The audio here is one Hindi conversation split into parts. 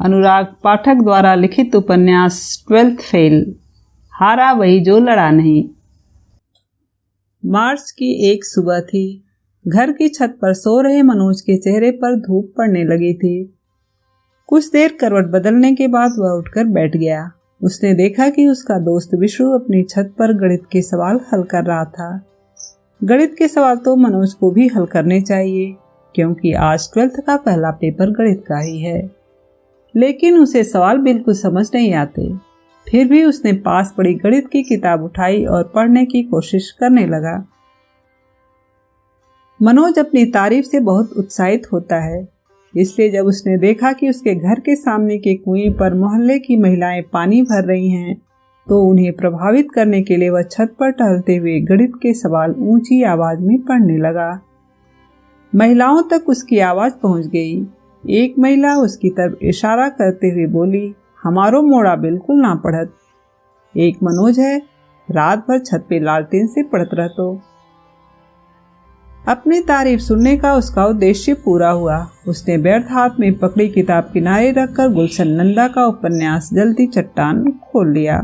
अनुराग पाठक द्वारा लिखित उपन्यास 12th फेल, हारा वही जो लड़ा नहीं। मार्च की एक सुबह थी। घर की छत पर सो रहे मनोज के चेहरे पर धूप पड़ने लगी थी। कुछ देर करवट बदलने के बाद वह उठकर बैठ गया। उसने देखा कि उसका दोस्त विशु अपनी छत पर गणित के सवाल हल कर रहा था। गणित के सवाल तो मनोज को भी हल करने चाहिए, क्योंकि आज 12th का पहला पेपर गणित का ही है। लेकिन उसे सवाल बिल्कुल समझ नहीं आते। फिर भी उसने पास पड़ी गणित की किताब उठाई और पढ़ने की कोशिश करने लगा। मनोज अपनी तारीफ से बहुत उत्साहित होता है, इसलिए जब उसने देखा कि उसके घर के सामने के कुएं पर मोहल्ले की महिलाएं पानी भर रही हैं, तो उन्हें प्रभावित करने के लिए वह छत पर टहलते हुए गणित के सवाल ऊंची आवाज में पढ़ने लगा। महिलाओं तक उसकी आवाज पहुंच गई। एक महिला उसकी तरफ इशारा करते हुए बोली, हमारो मोड़ा बिल्कुल ना पढ़त। एक मनोज है, रात भर छत पे लालटेन से पढ़त रहतो। अपनी तारीफ सुनने का उसका उद्देश्य पूरा हुआ। उसने व्यर्थ हाथ में पकड़ी किताब किनारे रखकर गुलशन नंदा का उपन्यास जलती चट्टान खोल लिया।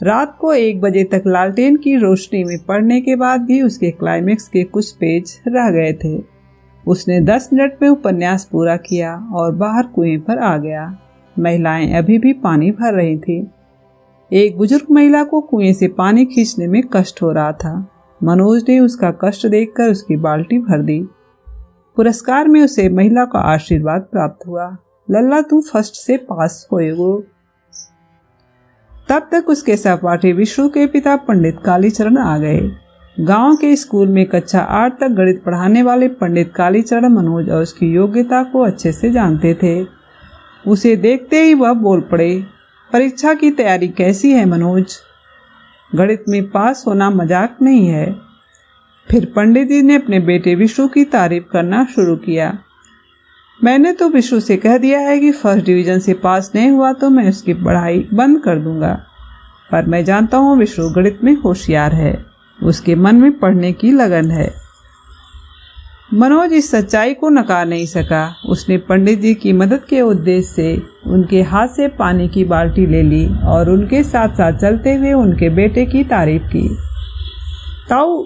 रात को 1 बजे तक लालटेन की रोशनी में पढ़ने के बाद भी उसके क्लाइमेक्स के कुछ पेज रह गए थे। उसने 10 मिनट में उपन्यास पूरा किया और बाहर कुएं पर आ गया। महिलाएं अभी भी पानी भर रही थी। एक बुजुर्ग महिला को कुएं से पानी खींचने में कष्ट हो रहा था। मनोज ने उसका कष्ट देखकर उसकी बाल्टी भर दी। पुरस्कार में उसे महिला का आशीर्वाद प्राप्त हुआ। लल्ला, तुम फर्स्ट से पास होएगो। तब तक उसके सहपाठी विशु के पिता पंडित कालीचरण आ गए। गांव के स्कूल में कक्षा 8 तक गणित पढ़ाने वाले पंडित कालीचरण मनोज और उसकी योग्यता को अच्छे से जानते थे। उसे देखते ही वह बोल पड़े, परीक्षा की तैयारी कैसी है मनोज? गणित में पास होना मजाक नहीं है। फिर पंडित जी ने अपने बेटे विशु की तारीफ करना शुरू किया। मैंने तो विशु से कह दिया है कि फर्स्ट डिवीजन से पास नहीं हुआ तो मैं उसकी पढ़ाई बंद कर दूंगा, पर मैं जानता हूँ विशु गणित में होशियार है। उसके मन में पढ़ने की लगन है। मनोज इस सच्चाई को नकार नहीं सका। उसने पंडित जी की मदद के उद्देश्य से उनके हाथ से पानी की बाल्टी ले ली और उनके साथ साथ चलते हुए उनके बेटे की तारीफ की। ताऊ,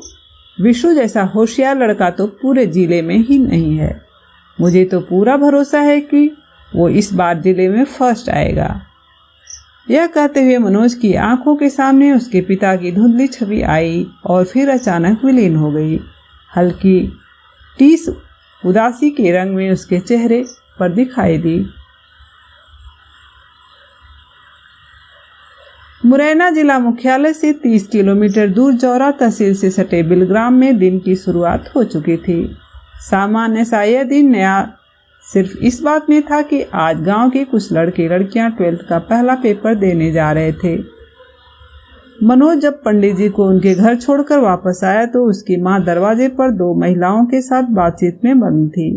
विशु जैसा होशियार लड़का तो पूरे जिले में ही नहीं है। मुझे तो पूरा भरोसा है कि वो इस बार जिले में फर्स्ट आएगा। यह कहते हुए मनोज की आंखों के सामने उसके पिता की धुंधली छवि आई और फिर अचानक विलीन हो गई। हल्की टीस उदासी के रंग में उसके चेहरे पर दिखाई दी। मुरैना जिला मुख्यालय से 30 किलोमीटर दूर जौरा तहसील से सटे बिलग्राम में दिन की शुरुआत हो चुकी थी। सामान्य सा यह दिन नया सिर्फ इस बात में था कि आज गांव के कुछ लड़के लड़कियां 12th का पहला पेपर देने जा रहे थे। मनोज जब पंडित जी को उनके घर छोड़कर वापस आया तो उसकी मां दरवाजे पर 2 महिलाओं के साथ बातचीत में बंद थी।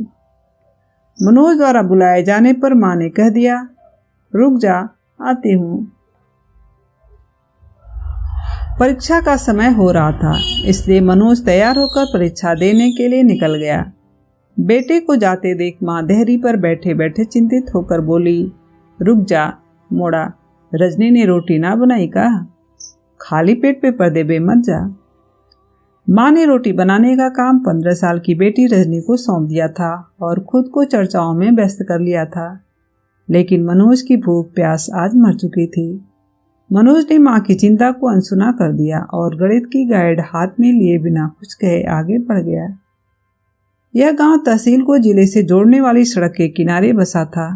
मनोज द्वारा बुलाए जाने पर मां ने कह दिया, रुक जा, आती हूँ। परीक्षा का समय हो रहा था, इसलिए मनोज तैयार होकर परीक्षा देने के लिए निकल गया। बेटे को जाते देख मां देहरी पर बैठे बैठे चिंतित होकर बोली, रुक जा मोड़ा, रजनी ने रोटी ना बनाई का? खाली पेट पेपर देबे मत जा। मां ने रोटी बनाने का काम 15 साल की बेटी रजनी को सौंप दिया था और खुद को चर्चाओं में व्यस्त कर लिया था। लेकिन मनोज की भूख प्यास आज मर चुकी थी। मनोज ने मां की चिंता को अनसुना कर दिया और गणित की गाइड हाथ में लिए बिना कुछ कहे आगे बढ़ गया। यह गांव तहसील को जिले से जोड़ने वाली सड़क के किनारे बसा था,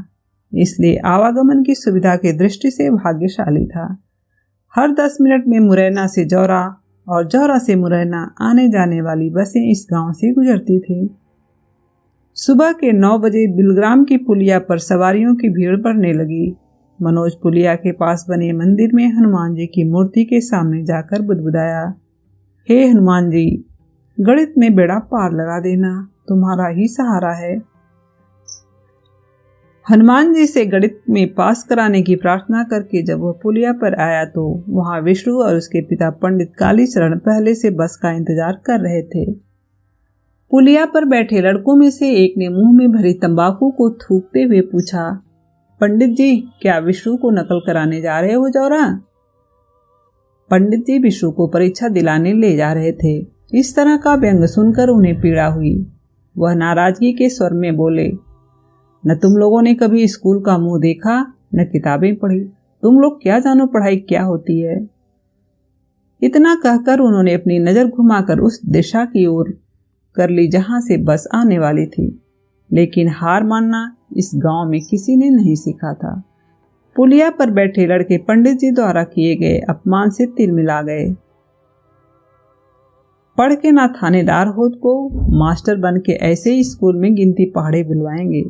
इसलिए आवागमन की सुविधा की दृष्टि से भाग्यशाली था। हर 10 मिनट में मुरैना से जौरा और जौरा से मुरैना आने जाने वाली बसें इस गांव से गुजरती थी। सुबह के 9 बजे बिलग्राम की पुलिया पर सवारियों की भीड़ बढ़ने लगी। मनोज पुलिया के पास बने मंदिर में हनुमान जी की मूर्ति के सामने जाकर बुदबुदाया, हे हनुमान जी, गणित में बेड़ा पार लगा देना, तुम्हारा ही सहारा है। हनुमान जी से गणित में पास कराने की प्रार्थना करके जब वह पुलिया पर आया तो वहां विष्णु और उसके पिता पंडित कालीचरण पहले से बस का इंतजार कर रहे थे। पुलिया पर बैठे लड़कों में से एक ने मुंह में भरी तंबाकू को थूकते हुए पूछा, पंडित जी, क्या विष्णु को नकल कराने जा रहे हो जौरा? पंडित जी विष्णु को परीक्षा दिलाने ले जा रहे थे। इस तरह का व्यंग सुनकर उन्हें पीड़ा हुई। वह नाराजगी के स्वर में बोले, न तुम लोगों ने कभी स्कूल का मुंह देखा, न किताबें पढ़ी। तुम लोग क्या जानो पढ़ाई क्या होती है। इतना कहकर उन्होंने अपनी नजर घुमाकर उस दिशा की ओर कर ली जहां से बस आने वाली थी। लेकिन हार मानना इस गांव में किसी ने नहीं सीखा था। पुलिया पर बैठे लड़के पंडित जी द्वारा किए गए अपमान से तिलमिला गए। पढ़ के ना थानेदार हो को मास्टर बन के ऐसे ही स्कूल में गिनती पहाड़े बुलवाएंगे।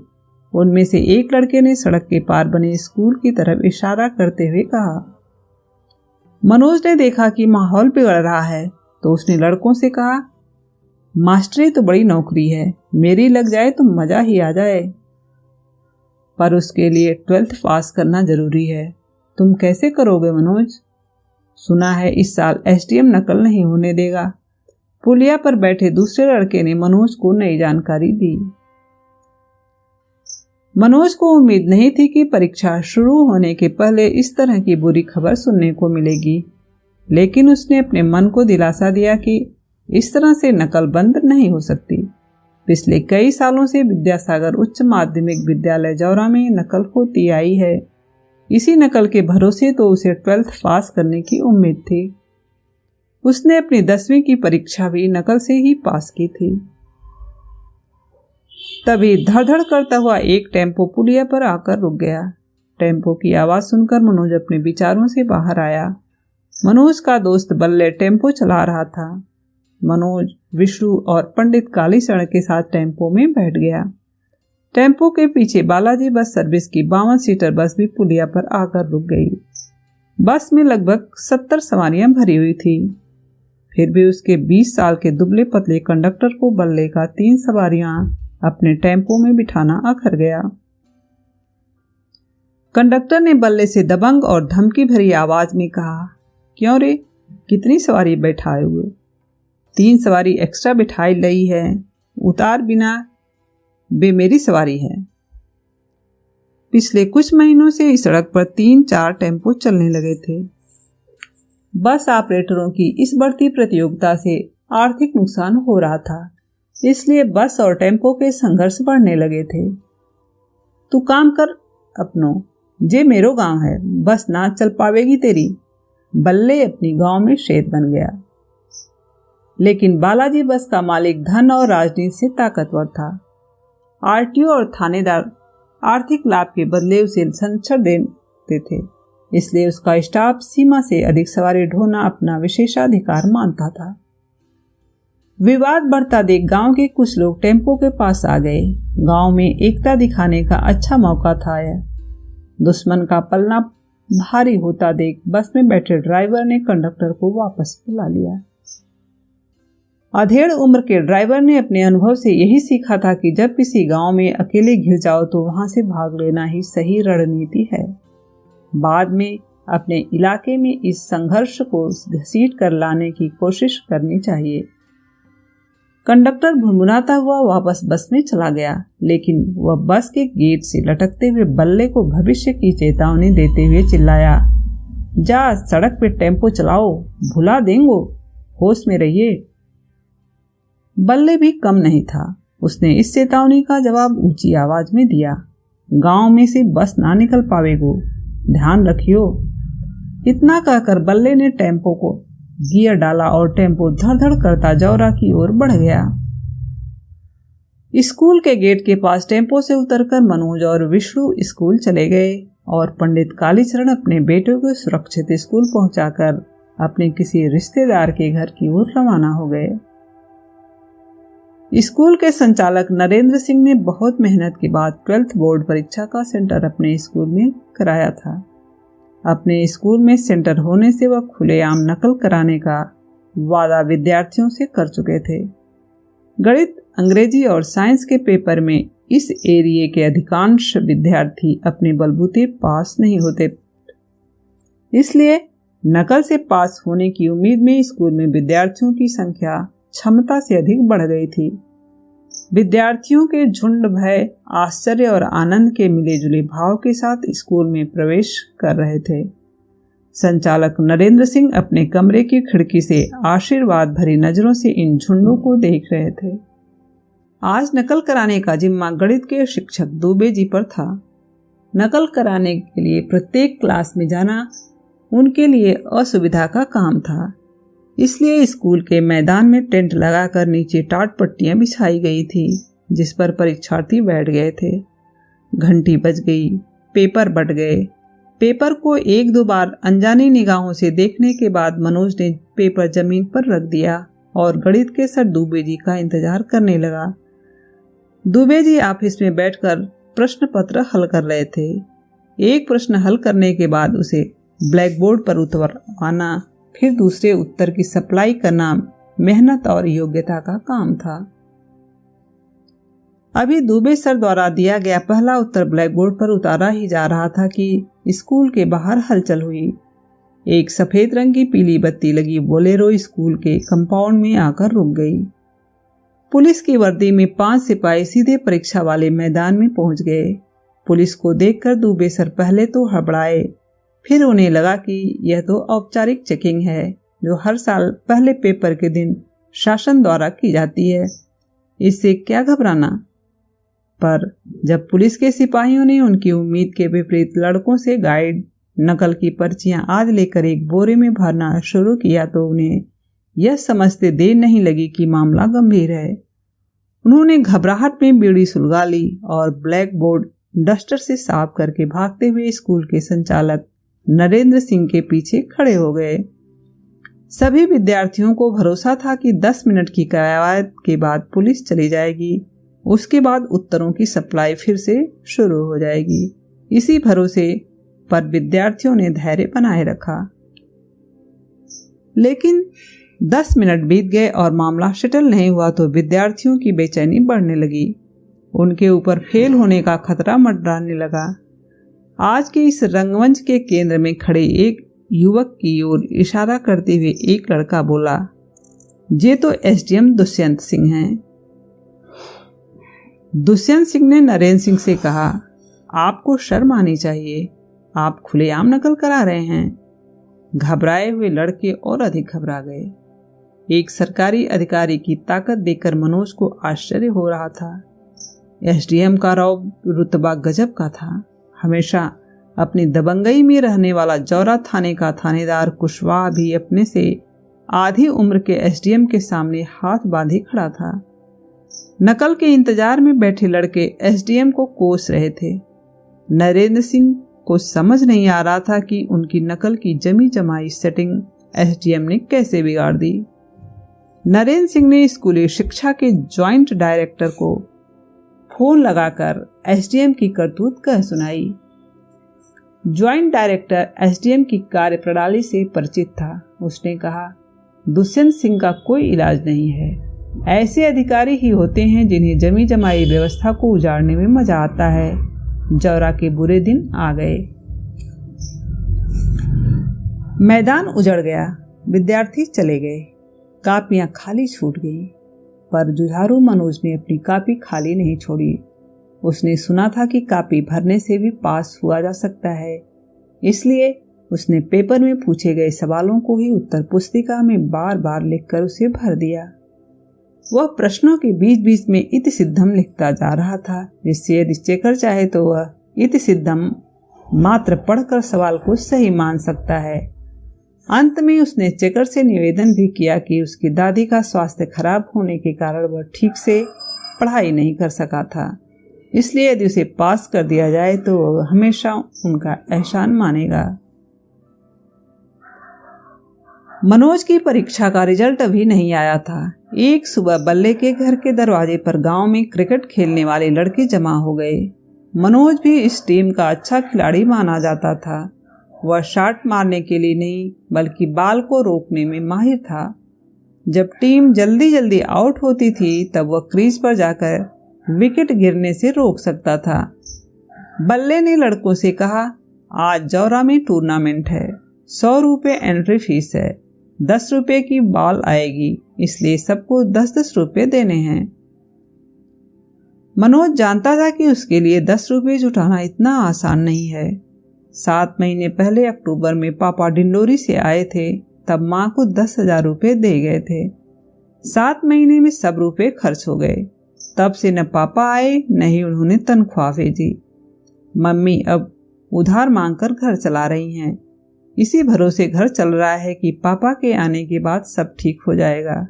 उनमें से एक लड़के ने सड़क के पार बने स्कूल की तरफ इशारा करते हुए कहा। मनोज ने देखा कि माहौल बिगड़ रहा है तो उसने लड़कों से कहा, मास्टरी तो बड़ी नौकरी है, मेरी लग जाए तो मजा ही आ जाए, पर उसके लिए 12th पास करना जरूरी है। तुम कैसे करोगे मनोज? सुना है इस साल SDM नकल नहीं होने देगा। पुलिया पर बैठे दूसरे लड़के ने मनोज को नई जानकारी दी। मनोज को उम्मीद नहीं थी कि परीक्षा शुरू होने के पहले इस तरह की बुरी खबर सुनने को मिलेगी, लेकिन उसने अपने मन को दिलासा दिया कि इस तरह से नकल बंद नहीं हो सकती। पिछले कई सालों से विद्यासागर उच्च माध्यमिक विद्यालय जौरा में नकल होती आई है। इसी नकल के भरोसे तो उसे 12th पास करने की उम्मीद थी। उसने अपनी 10वीं की परीक्षा भी नकल से ही पास की थी। तभी धड़धड़ करता हुआ एक टेम्पो पुलिया पर आकर रुक गया। टेम्पो की आवाज सुनकर मनोज अपने विचारों से बाहर आया। मनोज का दोस्त बल्ले टेम्पो चला रहा था। मनोज, विष्णु और पंडित कालीचरण के साथ टेम्पो में बैठ गया। टेम्पो के पीछे बालाजी बस सर्विस की 52 सीटर बस भी पुलिया पर आकर रुक गई। बस में लगभग 70 सवारियां भरी हुई थी। फिर भी उसके 20 साल के दुबले पतले कंडक्टर को बल्ले का 3 सवारियां अपने टेम्पो में बिठाना अखर गया। कंडक्टर ने बल्ले से दबंग और धमकी भरी आवाज में कहा, क्यों रे, कितनी सवारी बैठाए हुए? 3 सवारी एक्स्ट्रा बिठाई लई है, उतार बिना बे मेरी सवारी है। पिछले कुछ महीनों से इस सड़क पर 3-4 टेम्पो चलने लगे थे। बस ऑपरेटरों की इस बढ़ती प्रतियोगिता से आर्थिक नुकसान हो रहा था, इसलिए बस और टेम्पो के संघर्ष बढ़ने लगे थे। तू काम कर अपनो, जे मेरो गांव है, बस ना चल पावेगी तेरी। बल्ले अपनी गांव में शेर बन गया। लेकिन बालाजी बस का मालिक धन और राजनीति से ताकतवर था। RTO और थानेदार आर्थिक लाभ के बदले उसे संरक्षण देते थे, इसलिए उसका स्टाफ सीमा से अधिक सवारी ढोना अपना विशेषाधिकार मानता था। विवाद बढ़ता देख गांव के कुछ लोग टेम्पो के पास आ गए। गांव में एकता दिखाने का अच्छा मौका था यह। दुश्मन का पलना भारी होता देख बस में बैठे ड्राइवर ने कंडक्टर को वापस बुला लिया। अधेड़ उम्र के ड्राइवर ने अपने अनुभव से यही सीखा था कि जब किसी गांव में अकेले घिर जाओ तो वहां से भाग लेना ही सही रणनीति है। बाद में अपने इलाके में इस संघर्ष को घसीट कर लाने की कोशिश करनी चाहिए। कंडक्टर भुनभुनाता हुआ वापस बस में चला गया, लेकिन वह बस के गेट से लटकते हुए बल्ले को भविष्य की चेतावनी देते हुए चिल्लाया, जा सड़क पे टेम्पो चलाओ, भुला देंगो, होश में रहिए। बल्ले भी कम नहीं था। उसने इस चेतावनी का जवाब ऊंची आवाज में दिया, गांव में से बस ना निकल पावेगो, ध्यान रखियो। इतना कहकर बल्ले ने टेम्पो को गियर डाला और टेम्पो धड़-धड़ करता जौरा की ओर बढ़ गया। स्कूल के गेट के पास टेम्पो से उतरकर मनोज और विष्णु स्कूल चले गए और पंडित कालीचरण अपने बेटे को सुरक्षित स्कूल पहुंचाकर अपने किसी रिश्तेदार के घर की ओर रवाना हो गए। स्कूल के संचालक नरेंद्र सिंह ने बहुत मेहनत के बाद 12th बोर्ड परीक्षा का सेंटर अपने स्कूल में कराया था। अपने स्कूल में सेंटर होने से वह खुलेआम नकल कराने का वादा विद्यार्थियों से कर चुके थे। गणित, अंग्रेजी और साइंस के पेपर में इस एरिया के अधिकांश विद्यार्थी अपने बलबूते पास नहीं होते, इसलिए नकल से पास होने की उम्मीद में स्कूल में विद्यार्थियों की संख्या क्षमता से अधिक बढ़ गई थी। विद्यार्थियों के झुंड भय, आश्चर्य और आनंद के मिले-जुले भाव के साथ स्कूल में प्रवेश कर रहे थे। संचालक नरेंद्र सिंह अपने कमरे की खिड़की से आशीर्वाद भरी नजरों से इन झुंडों को देख रहे थे। आज नकल कराने का जिम्मा गणित के शिक्षक दुबे जी पर था। नकल कराने के लिए प्रत्येक क्लास में जाना उनके लिए असुविधा का काम था। इसलिए स्कूल के मैदान में टेंट लगाकर नीचे टाट पट्टियां बिछाई गई थी, जिस पर परीक्षार्थी बैठ गए थे। घंटी बज गई, पेपर बंट गए। पेपर को एक दो बार अनजानी निगाहों से देखने के बाद मनोज ने पेपर जमीन पर रख दिया और गणित के सर दुबे जी का इंतजार करने लगा। दुबे जी ऑफिस में बैठकर प्रश्न पत्र हल कर रहे थे। एक प्रश्न हल करने के बाद उसे ब्लैक बोर्ड पर उतरवाना, फिर दूसरे उत्तर की सप्लाई करना मेहनत और योग्यता का काम था। अभी दुबे सर द्वारा दिया गया पहला उत्तर ब्लैक बोर्ड पर उतारा ही जा रहा था कि स्कूल के बाहर हलचल हुई। एक सफेद रंग की पीली बत्ती लगी बोलेरो स्कूल के कंपाउंड में आकर रुक गई। पुलिस की वर्दी में 5 सिपाही सीधे परीक्षा वाले मैदान में पहुंच गए। पुलिस को देखकर दुबे सर पहले तो हड़बड़ाए, फिर उन्हें लगा कि यह तो औपचारिक चेकिंग है जो हर साल पहले पेपर के दिन शासन द्वारा की जाती है, इससे क्या घबराना। पर जब पुलिस के सिपाहियों ने उनकी उम्मीद के विपरीत लड़कों से गाइड, नकल की पर्चियां आदि लेकर एक बोरे में भरना शुरू किया तो उन्हें यह समझते देर नहीं लगी कि मामला गंभीर है। उन्होंने घबराहट में बीड़ी सुलगा ली और ब्लैक बोर्ड डस्टर से साफ करके भागते हुए स्कूल के संचालक नरेंद्र सिंह के पीछे खड़े हो गए। सभी विद्यार्थियों को भरोसा था कि 10 मिनट की कवायद के बाद पुलिस चली जाएगी, उसके बाद उत्तरों की सप्लाई फिर से शुरू हो जाएगी। इसी भरोसे पर विद्यार्थियों ने धैर्य बनाए रखा। लेकिन 10 मिनट बीत गए और मामला सेटल नहीं हुआ तो विद्यार्थियों की बेचैनी बढ़ने लगी। उनके ऊपर फेल होने का खतरा मंडराने लगा। आज के इस रंगमंच के केंद्र में खड़े एक युवक की ओर इशारा करते हुए एक लड़का बोला, ये तो एसडीएम दुष्यंत सिंह हैं। दुष्यंत सिंह ने नरेंद्र सिंह से कहा, आपको शर्म आनी चाहिए, आप खुलेआम नकल करा रहे हैं। घबराए हुए लड़के और अधिक घबरा गए। एक सरकारी अधिकारी की ताकत देखकर मनोज को आश्चर्य हो रहा था। एसडीएम का रुतबा गजब का था। हमेशा अपनी दबंगई में रहने वाला जौरा थाने का थानेदार कुशवाहा भी अपने से आधी उम्र के एसडीएम के सामने हाथ बांधे खड़ा था। नकल के इंतजार में बैठे लड़के एसडीएम को कोस रहे थे। नरेंद्र सिंह को समझ नहीं आ रहा था कि उनकी नकल की जमी जमाई सेटिंग एसडीएम ने कैसे बिगाड़ दी। नरेंद्र सिंह ने स्कूली शिक्षा के ज्वाइंट डायरेक्टर को फोन लगाकर एसडीएम की करतूत कह सुनाई। ज्वाइंट डायरेक्टर एसडीएम की कार्यप्रणाली से परिचित था। उसने कहा, दुष्यंत सिंह का कोई इलाज नहीं है। ऐसे अधिकारी ही होते हैं जिन्हें जमी जमाई व्यवस्था को उजाड़ने में मजा आता है। जौरा के बुरे दिन आ गए। मैदान उजड़ गया। विद्यार्थी चले गए। कापियां खाली छूट गई। पर जुझारू मनोज ने अपनी कापी खाली नहीं छोड़ी। उसने सुना था कि कापी भरने से भी पास हुआ जा सकता है, इसलिए उसने पेपर में पूछे गए सवालों को ही उत्तर पुस्तिका में बार बार लिखकर उसे भर दिया। वह प्रश्नों के बीच बीच में इति सिद्धम लिखता जा रहा था, जिससे यदि चेकर चाहे तो वह इति सिद्धम मात्र पढ़कर सवाल को सही मान सकता है। अंत में उसने चेकर से निवेदन भी किया कि उसकी दादी का स्वास्थ्य खराब होने के कारण वह ठीक से पढ़ाई नहीं कर सका था, इसलिए यदि उसे पास कर दिया जाए तो वह हमेशा उनका एहसान मानेगा। मनोज की परीक्षा का रिजल्ट अभी नहीं आया था। एक सुबह बल्ले के घर के दरवाजे पर गांव में क्रिकेट खेलने वाले लड़के जमा हो गए। मनोज भी इस टीम का अच्छा खिलाड़ी माना जाता था। वह शॉट मारने के लिए नहीं बल्कि बाल को रोकने में माहिर था। जब टीम जल्दी जल्दी आउट होती थी तब वह क्रीज पर जाकर विकेट गिरने से रोक सकता था। बल्ले ने लड़कों से कहा, आज जौरा में टूर्नामेंट है, 100 रुपये एंट्री फीस है, 10 रुपये की बॉल आएगी, इसलिए सबको 10-10 रुपये देने हैं। मनोज जानता था कि उसके लिए 10 रुपये जुटाना इतना आसान नहीं है। 7 महीने पहले अक्टूबर में पापा डिंडोरी से आए थे, तब माँ को 10,000 रुपये दे गए थे। 7 महीने में सब रुपये खर्च हो गए। तब से न पापा आए न ही उन्होंने तनख्वाह भेजी। मम्मी अब उधार मांगकर घर चला रही हैं। इसी भरोसे घर चल रहा है कि पापा के आने के बाद सब ठीक हो जाएगा।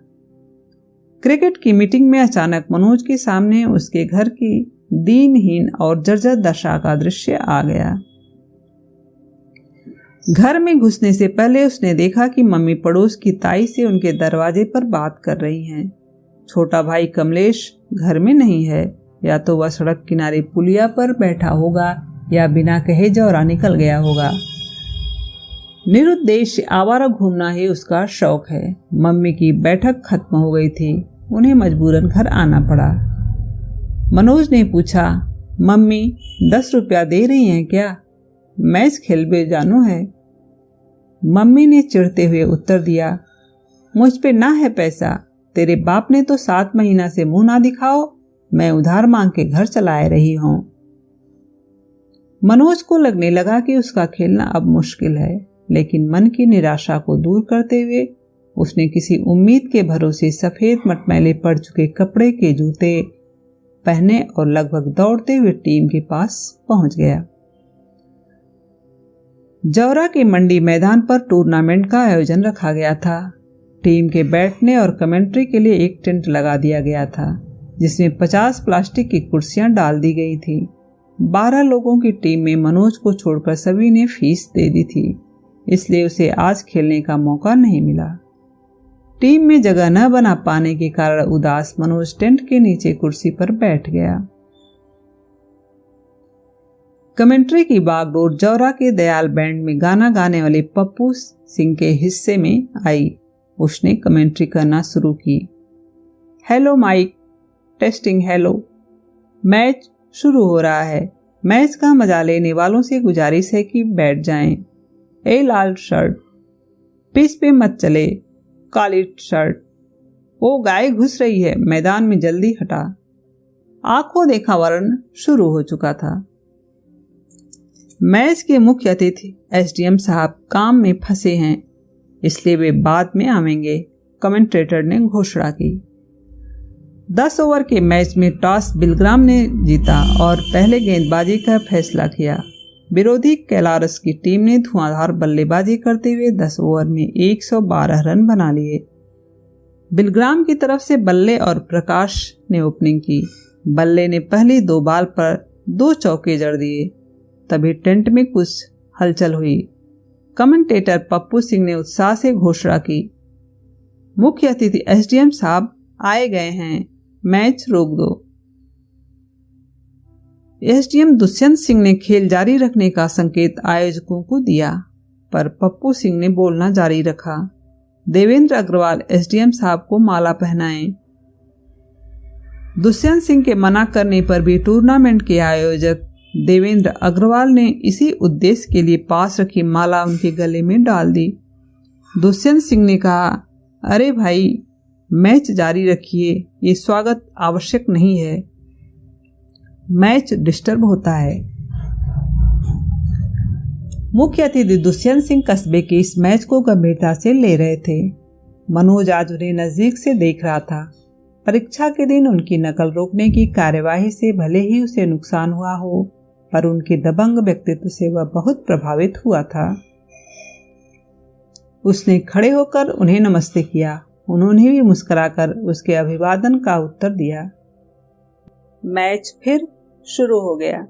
क्रिकेट की मीटिंग में अचानक मनोज के सामने उसके घर की दीनहीन और जर्जर दशा का दृश्य आ गया। घर में घुसने से पहले उसने देखा कि मम्मी पड़ोस की ताई से उनके दरवाजे पर बात कर रही हैं। छोटा भाई कमलेश घर में नहीं है, या तो वह सड़क किनारे पुलिया पर बैठा होगा या बिना कहे जौरा निकल गया होगा। निरुद्देश्य आवारा घूमना ही उसका शौक है। मम्मी की बैठक खत्म हो गई थी, उन्हें मजबूरन घर आना पड़ा। मनोज ने पूछा, मम्मी 10 रुपया दे रही हैं क्या? मैच खेलबे जानो है। मम्मी ने चिढ़ते हुए उत्तर दिया, मुझ पे ना है पैसा। तेरे बाप ने तो 7 महीना से मुंह ना दिखाओ, मैं उधार मांग के घर चलाए रही हूं। मनोज को लगने लगा कि उसका खेलना अब मुश्किल है, लेकिन मन की निराशा को दूर करते हुए उसने किसी उम्मीद के भरोसे सफेद मटमैले पड़ चुके कपड़े के जूते पहने और लगभग दौड़ते हुए टीम के पास पहुंच गया। जौरा के मंडी मैदान पर टूर्नामेंट का आयोजन रखा गया था। टीम के बैठने और कमेंट्री के लिए एक टेंट लगा दिया गया था, जिसमें 50 प्लास्टिक की कुर्सियां डाल दी गई थी। 12 लोगों की टीम में मनोज को छोड़कर सभी ने फीस दे दी थी, इसलिए उसे आज खेलने का मौका नहीं मिला। टीम में जगह न बना पाने के कारण उदास मनोज टेंट के नीचे कुर्सी पर बैठ गया। कमेंट्री की बागडोर जौरा के दयाल बैंड में गाना गाने वाले पप्पू सिंह के हिस्से में आई। उसने कमेंट्री करना शुरू की। Hello mike testing, hello. Match शुरू हो रहा है। मैच का मजा लेने वालों से गुजारिश है कि बैठ जाएं। ए लाल शर्ट, पिच पे मत चले। काली शर्ट, वो गाय घुस रही है, मैदान में जल्दी हटा। आंखों देखा वर्ण शुरू हो चुका था। मैच के मुख्य अतिथि एसडीएम साहब काम में फंसे हैं, इसलिए वे बाद में आवेंगे, कमेंटेटर ने घोषणा की। 10 ओवर के मैच में टॉस बिलग्राम ने जीता और पहले गेंदबाजी का फैसला किया। विरोधी कैलारस की टीम ने धुआंधार बल्लेबाजी करते हुए 10 ओवर में 112 रन बना लिए। बिलग्राम की तरफ से बल्ले और प्रकाश ने ओपनिंग की। बल्ले ने पहली 2 बॉल पर 2 चौके जड़ दिए। तभी टेंट में कुछ हलचल हुई। कमेंटेटर पप्पू सिंह ने उत्साह से घोषणा की, मुख्य अतिथि एसडीएम साहब आए गए हैं, मैच रोक दो। एसडीएम दुष्यंत सिंह ने खेल जारी रखने का संकेत आयोजकों को दिया, पर पप्पू सिंह ने बोलना जारी रखा। देवेंद्र अग्रवाल एसडीएम साहब को माला पहनाएं। दुष्यंत सिंह के मना करने पर भी टूर्नामेंट के आयोजक देवेंद्र अग्रवाल ने इसी उद्देश्य के लिए पास रखी माला उनके गले में डाल दी। दुष्यंत सिंह ने कहा, अरे भाई, मैच जारी रखिए, ये स्वागत आवश्यक नहीं है, मैच डिस्टर्ब होता है। मुख्य अतिथि दुष्यंत सिंह कस्बे के इस मैच को गंभीरता से ले रहे थे। मनोज आज उन्हें नजदीक से देख रहा था। परीक्षा के दिन उनकी नकल रोकने की कार्यवाही से भले ही उसे नुकसान हुआ हो, पर उनके दबंग व्यक्तित्व से वह बहुत प्रभावित हुआ था। उसने खड़े होकर उन्हें नमस्ते किया। उन्होंने भी मुस्कुराकर उसके अभिवादन का उत्तर दिया। मैच फिर शुरू हो गया।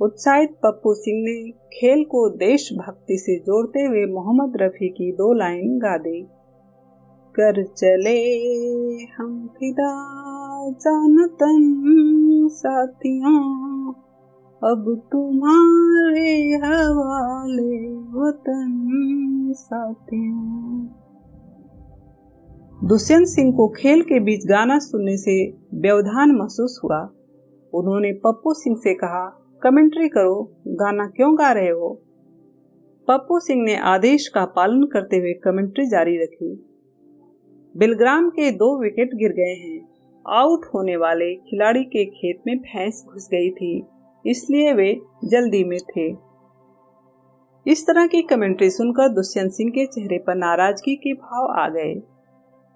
उत्साहित पप्पू सिंह ने खेल को देशभक्ति से जोड़ते हुए मोहम्मद रफी की 2 लाइन गा दी। कर चले हम फिदा जानतन साथियों, अब तुम्हारे हवाले वतन साथियों। दुष्यंत सिंह को खेल के बीच गाना सुनने से व्यवधान महसूस हुआ। उन्होंने पप्पू सिंह से कहा, कमेंट्री करो, गाना क्यों गा रहे हो? पप्पू सिंह ने आदेश का पालन करते हुए कमेंट्री जारी रखी। बिलग्राम के 2 विकेट गिर गए हैं। आउट होने वाले खिलाड़ी के खेत में भैंस घुस गई थी, इसलिए वे जल्दी में थे। इस तरह की कमेंट्री सुनकर दुष्यंत सिंह के चेहरे पर नाराजगी के भाव आ गए।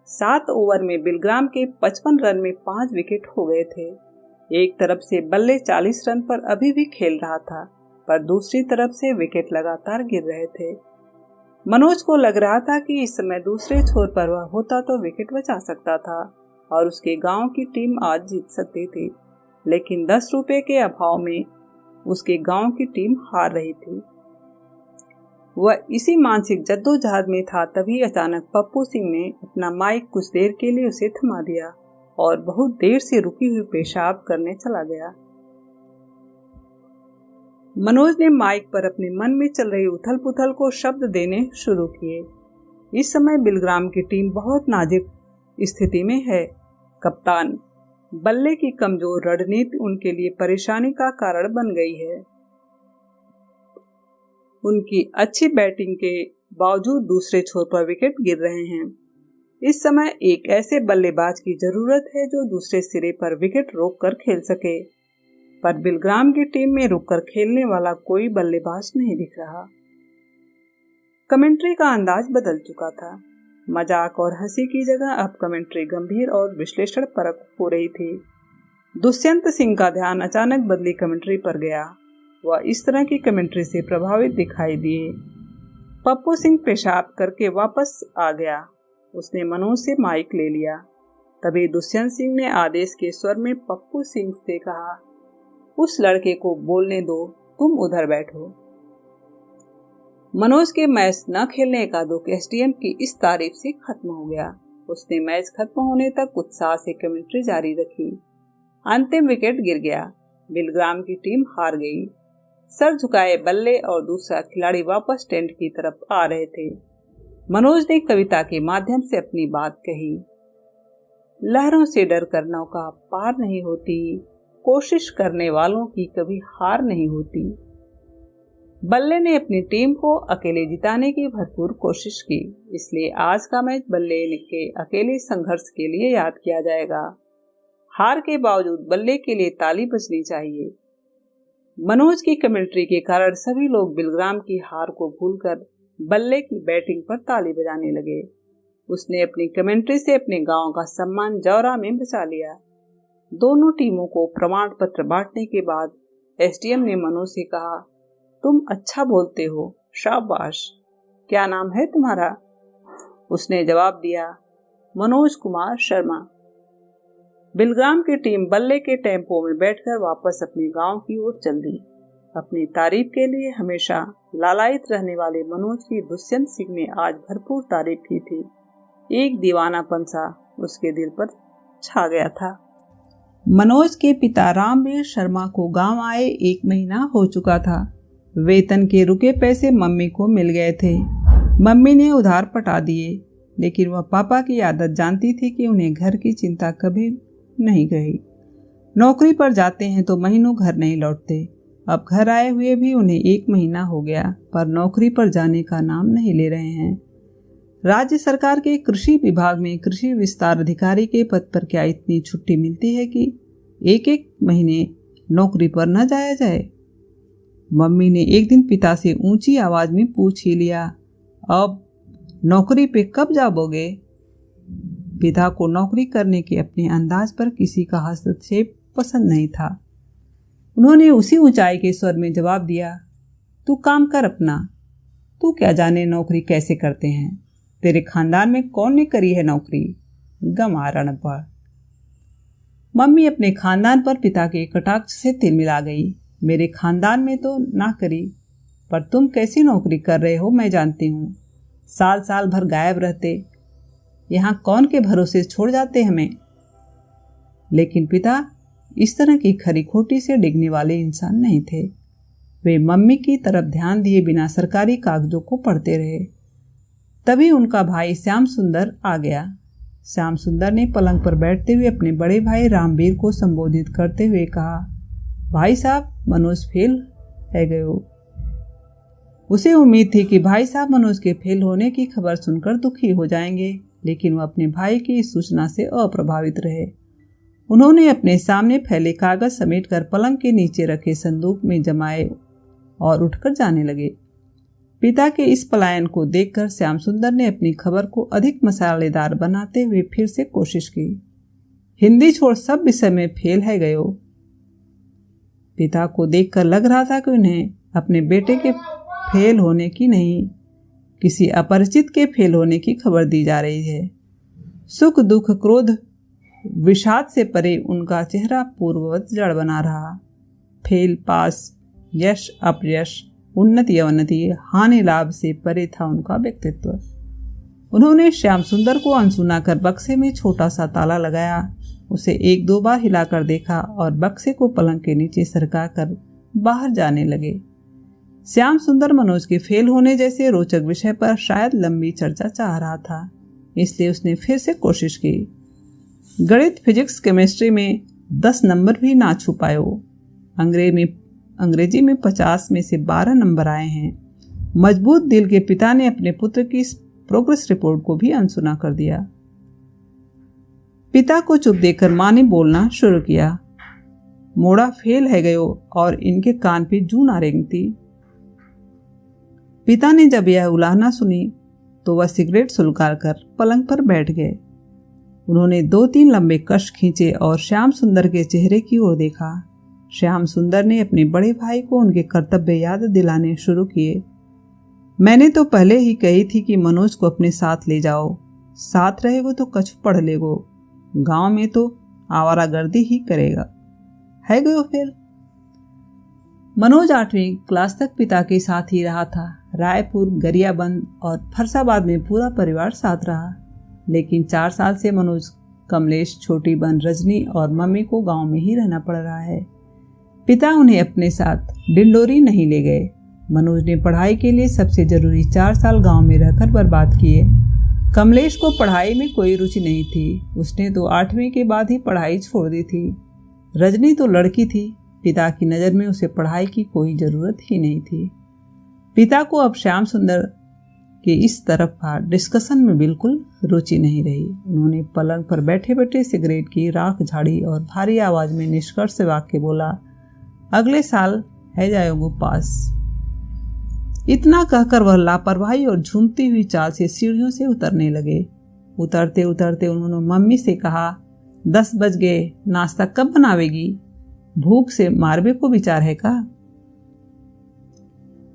7 ओवर में बिलग्राम के 55 रन में 5 विकेट हो गए थे। एक तरफ से बल्ले 40 रन पर अभी भी खेल रहा था, पर दूसरी तरफ से विकेट लगातार गिर रहे थे। मनोज को लग रहा था कि इस समय दूसरे छोर पर वह होता तो विकेट बचा सकता था और उसके गांव की टीम आज जीत सकती थी, लेकिन 10 रुपए के अभाव में उसके गांव की टीम हार रही थी। वह इसी मानसिक जद्दोजहद में था, तभी अचानक पप्पू सिंह ने अपना माइक कुछ देर के लिए उसे थमा दिया और बहुत देर से रुकी हुई पेशाब करने चला गया। मनोज ने माइक पर अपने मन में चल रही उथल पुथल को शब्द देने शुरू किए। इस समय बिलग्राम की टीम बहुत नाजुक स्थिति में है। कप्तान, बल्ले की कमजोर रणनीति उनके लिए परेशानी का कारण बन गई है। उनकी अच्छी बैटिंग के बावजूद दूसरे छोर पर विकेट गिर रहे हैं। इस समय एक ऐसे बल्लेबाज की जरूरत है जो दूसरे सिरे पर विकेट रोककर खेल सके, पर बिलग्राम की टीम में रुककर खेलने वाला कोई बल्लेबाज नहीं दिख रहा। कमेंट्री का अंदाज बदल चुका था। मजाक और हंसी की जगह अब कमेंट्री गंभीर और विश्लेषण परक हो रही थी। दुष्यंत सिंह का ध्यान अचानक बदली कमेंट्री पर गया। वह इस तरह की कमेंट्री से प्रभावित दिखाई दिए। पप्पू सिंह पेशाब करके वापस आ गया। उसने मनोज से माइक ले लिया। तभी दुष्यंत सिंह ने आदेश के स्वर में पप्पू सिंह से कहा, उस लड़के को बोलने दो, तुम उधर बैठो। मनोज के मैच न खेलने का दुख एसडीएम की इस तारीफ से खत्म हो गया। उसने मैच खत्म होने तक उत्साह से कमेंट्री जारी रखी। अंतिम विकेट गिर गया। बिलग्राम की टीम हार गई। सर झुकाए बल्ले और दूसरा खिलाड़ी वापस टेंट की तरफ आ रहे थे। मनोज ने कविता के माध्यम से अपनी बात कही। लहरों से डर कर नौका पार नहीं होती, कोशिश करने वालों की कभी हार नहीं होती। बल्ले ने अपनी टीम को अकेले जिताने की भरपूर कोशिश की, इसलिए आज का मैच बल्ले के अकेले संघर्ष के लिए याद किया जाएगा। हार के बावजूद बल्ले के लिए ताली बजनी चाहिए। मनोज की कमेंट्री के कारण सभी लोग बिलग्राम की हार को भूलकर बल्ले की बैटिंग पर ताली बजाने लगे। उसने अपनी कमेंट्री से अपने गांव का सम्मान जौरा में बचा लिया। दोनों टीमों को प्रमाण पत्र बांटने के बाद एसडीएम ने मनोज से कहा, तुम अच्छा बोलते हो, शाबाश। क्या नाम है तुम्हारा? उसने जवाब दिया, मनोज कुमार शर्मा। बिलग्राम की टीम बल्ले के टेम्पो में बैठकर वापस अपने गांव की ओर चल दी। अपनी तारीफ के लिए हमेशा लालायित रहने वाले मनोज की दुष्यंत सिंह ने आज भरपूर तारीफ की थी। एक दीवानापन सा उसके दिल पर छा गया था। मनोज के पिता रामवीर शर्मा को गांव आए 1 महीना हो चुका था। वेतन के रुके पैसे मम्मी को मिल गए थे। मम्मी ने उधार पटा दिए, लेकिन वह पापा की आदत जानती थी कि उन्हें घर की चिंता कभी नहीं गई। नौकरी पर जाते हैं तो महीनों घर नहीं लौटते। अब घर आए हुए भी उन्हें 1 महीना हो गया, पर नौकरी पर जाने का नाम नहीं ले रहे हैं। राज्य सरकार के कृषि विभाग में कृषि विस्तार अधिकारी के पद पर क्या इतनी छुट्टी मिलती है कि 1-1 महीने नौकरी पर न जाया जाए? मम्मी ने एक दिन पिता से ऊंची आवाज में पूछ ही लिया, अब नौकरी पे कब जाओगे? पिता को नौकरी करने के अपने अंदाज पर किसी का हस्तक्षेप पसंद नहीं था। उन्होंने उसी ऊंचाई के स्वर में जवाब दिया, तू काम कर अपना, तू क्या जाने नौकरी कैसे करते हैं? तेरे खानदान में कौन ने करी है नौकरी? गंवार अनपढ़। मम्मी अपने खानदान पर पिता के कटाक्ष से तिलमिला गई। मेरे खानदान में तो ना करी, पर तुम कैसी नौकरी कर रहे हो मैं जानती हूँ। साल साल भर गायब रहते, यहाँ कौन के भरोसे छोड़ जाते हमें? लेकिन पिता इस तरह की खरी खोटी से डिगने वाले इंसान नहीं थे। वे मम्मी की तरफ ध्यान दिए बिना सरकारी कागजों को पढ़ते रहे। तभी उनका भाई श्याम सुंदर आ गया। श्याम सुंदर ने पलंग पर बैठते हुए अपने बड़े भाई रामवीर को संबोधित करते हुए कहा, भाई साहब, मनोज फेल है गए हो। उसे उम्मीद थी कि भाई साहब मनोज के फेल होने की खबर सुनकर दुखी हो जाएंगे, लेकिन वह अपने भाई की इस सूचना से अप्रभावित रहे। उन्होंने अपने सामने फैले कागज समेटकर पलंग के नीचे रखे संदूक में जमाए और उठकर जाने लगे। पिता के इस पलायन को देखकर श्याम सुंदर ने अपनी खबर को अधिक मसालेदार बनाते हुए फिर से कोशिश की। हिंदी छोड़ सब विषय में फेल है गयो। पिता को देखकर लग रहा था कि उन्हें अपने बेटे के फेल होने की नहीं, किसी अपरिचित के फेल होने की खबर दी जा रही है। सुख दुख क्रोध विषाद से परे उनका चेहरा पूर्ववत जड़ बना रहा। फेल पास, यश अपयश, उन्नति अवनति, हानि लाभ से परे था उनका व्यक्तित्व। उन्होंने श्याम सुंदर को अनसुना कर बक्से में छोटा सा ताला लगाया, उसे एक दो बार हिलाकर देखा और बक्से को पलंग के नीचे सरका कर बाहर जाने लगे। श्याम सुंदर मनोज के फेल होने जैसे रोचक विषय पर शायद लंबी चर्चा चाह रहा था, इसलिए उसने फिर से कोशिश की। गणित, फिजिक्स, केमिस्ट्री में 10 नंबर भी ना छू पाए हो। अंग्रेजी में 50 में से 12 नंबर आए हैं। मजबूत दिल के पिता ने अपने पुत्र की प्रोग्रेस रिपोर्ट को भी अनसुना कर दिया। पिता को चुप देखकर मां ने बोलना शुरू किया। मोड़ा फेल है गयो और इनके कान पे जू ना रेंगती। पिता ने जब यह उलाहना सुनी तो वह सिगरेट सुलगा कर पलंग पर बैठ गए। उन्होंने 2-3 लंबे कश खींचे और श्याम सुंदर के चेहरे की ओर देखा। श्याम सुंदर ने अपने बड़े भाई को उनके कर्तव्य याद दिलाने शुरू किए। मैंने तो पहले ही कही थी कि मनोज को अपने साथ ले जाओ, साथ रहेगो तो कछु पढ़ लेगो, गांव में तो आवारागर्दी ही करेगा है गयो। फिर मनोज 8वीं क्लास तक पिता के साथ ही रहा था। रायपुर, गरियाबंद और फरसाबाद में पूरा परिवार साथ रहा, लेकिन 4 साल से मनोज, कमलेश, छोटी बहन रजनी और मम्मी को गांव में ही रहना पड़ रहा है। पिता उन्हें अपने साथ डिंडोरी नहीं ले गए। मनोज ने पढ़ाई के लिए सबसे जरूरी 4 साल गांव में रहकर बर्बाद किए। कमलेश को पढ़ाई में कोई रुचि नहीं थी, उसने तो 8वीं के बाद ही पढ़ाई छोड़ दी थी। रजनी तो लड़की थी, पिता की नज़र में उसे पढ़ाई की कोई ज़रूरत ही नहीं थी। पिता को अब श्याम सुंदर के इस तरफ का डिस्कशन में बिल्कुल रुचि नहीं रही। उन्होंने पलंग पर बैठे बैठे सिगरेट की राख झाड़ी और भारी आवाज में निष्कर्ष वाक्य बोला, अगले साल है जाओगे पास। इतना कहकर वह लापरवाही और झूमती हुई चाल से सीढ़ियों से उतरने लगे। उतरते उतरते उन्होंने मम्मी से कहा, 10 बज गए, नाश्ता कब बनावेगी? भूख से मारबे को विचार है का?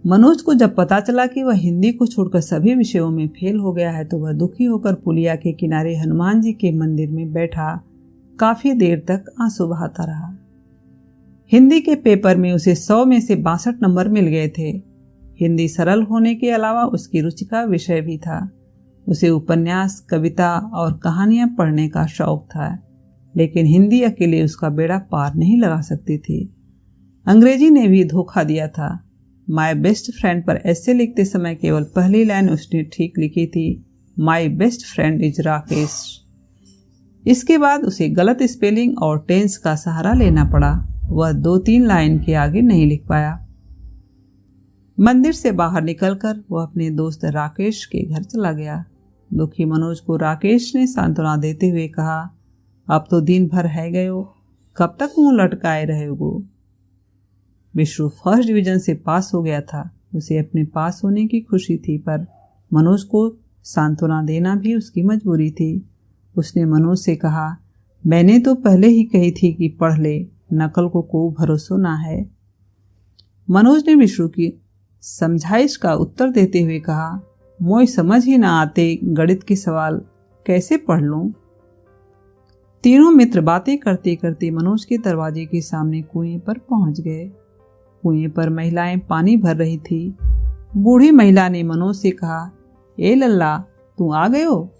मनोज को जब पता चला कि वह हिंदी को छोड़कर सभी विषयों में फेल हो गया है तो वह दुखी होकर पुलिया के किनारे हनुमान जी के मंदिर में बैठा काफी देर तक आंसू बहाता रहा। हिंदी के पेपर में उसे 100 में से 62 नंबर मिल गए थे। हिंदी सरल होने के अलावा उसकी रुचि का विषय भी था। उसे उपन्यास, कविता और कहानियां पढ़ने का शौक था, लेकिन हिंदी अकेले उसका बेड़ा पार नहीं लगा सकती थी। अंग्रेजी ने भी धोखा दिया था। माई बेस्ट फ्रेंड पर ऐसे लिखते समय केवल पहली लाइन उसने ठीक लिखी थी, my best friend is Rakesh. इसके बाद उसे गलत स्पेलिंग और टेंस का सहारा लेना पड़ा। वह 2-3 लाइन के आगे नहीं लिख पाया। मंदिर से बाहर निकलकर वह अपने दोस्त राकेश के घर चला गया। दुखी मनोज को राकेश ने सांत्वना देते हुए कहा, अब तो दिन भर है गयो, कब तक मुंह लटकाए रहेगो? विश्व फर्स्ट डिवीजन से पास हो गया था। उसे अपने पास होने की खुशी थी, पर मनोज को सांत्वना देना भी उसकी मजबूरी थी। उसने मनोज से कहा, मैंने तो पहले ही कही थी कि पढ़ ले, नकल को कोई भरोसा ना है। मनोज ने विश्व की समझाइश का उत्तर देते हुए कहा, मोई समझ ही ना आते गणित के सवाल, कैसे पढ़ लूं? तीनों मित्र बातें करते करते मनोज के दरवाजे के सामने कुएं पर पहुंच गए। कुएं पर महिलाएं पानी भर रही थी। बूढ़ी महिला ने मनोज से कहा, ए लल्ला, तू आ गयो,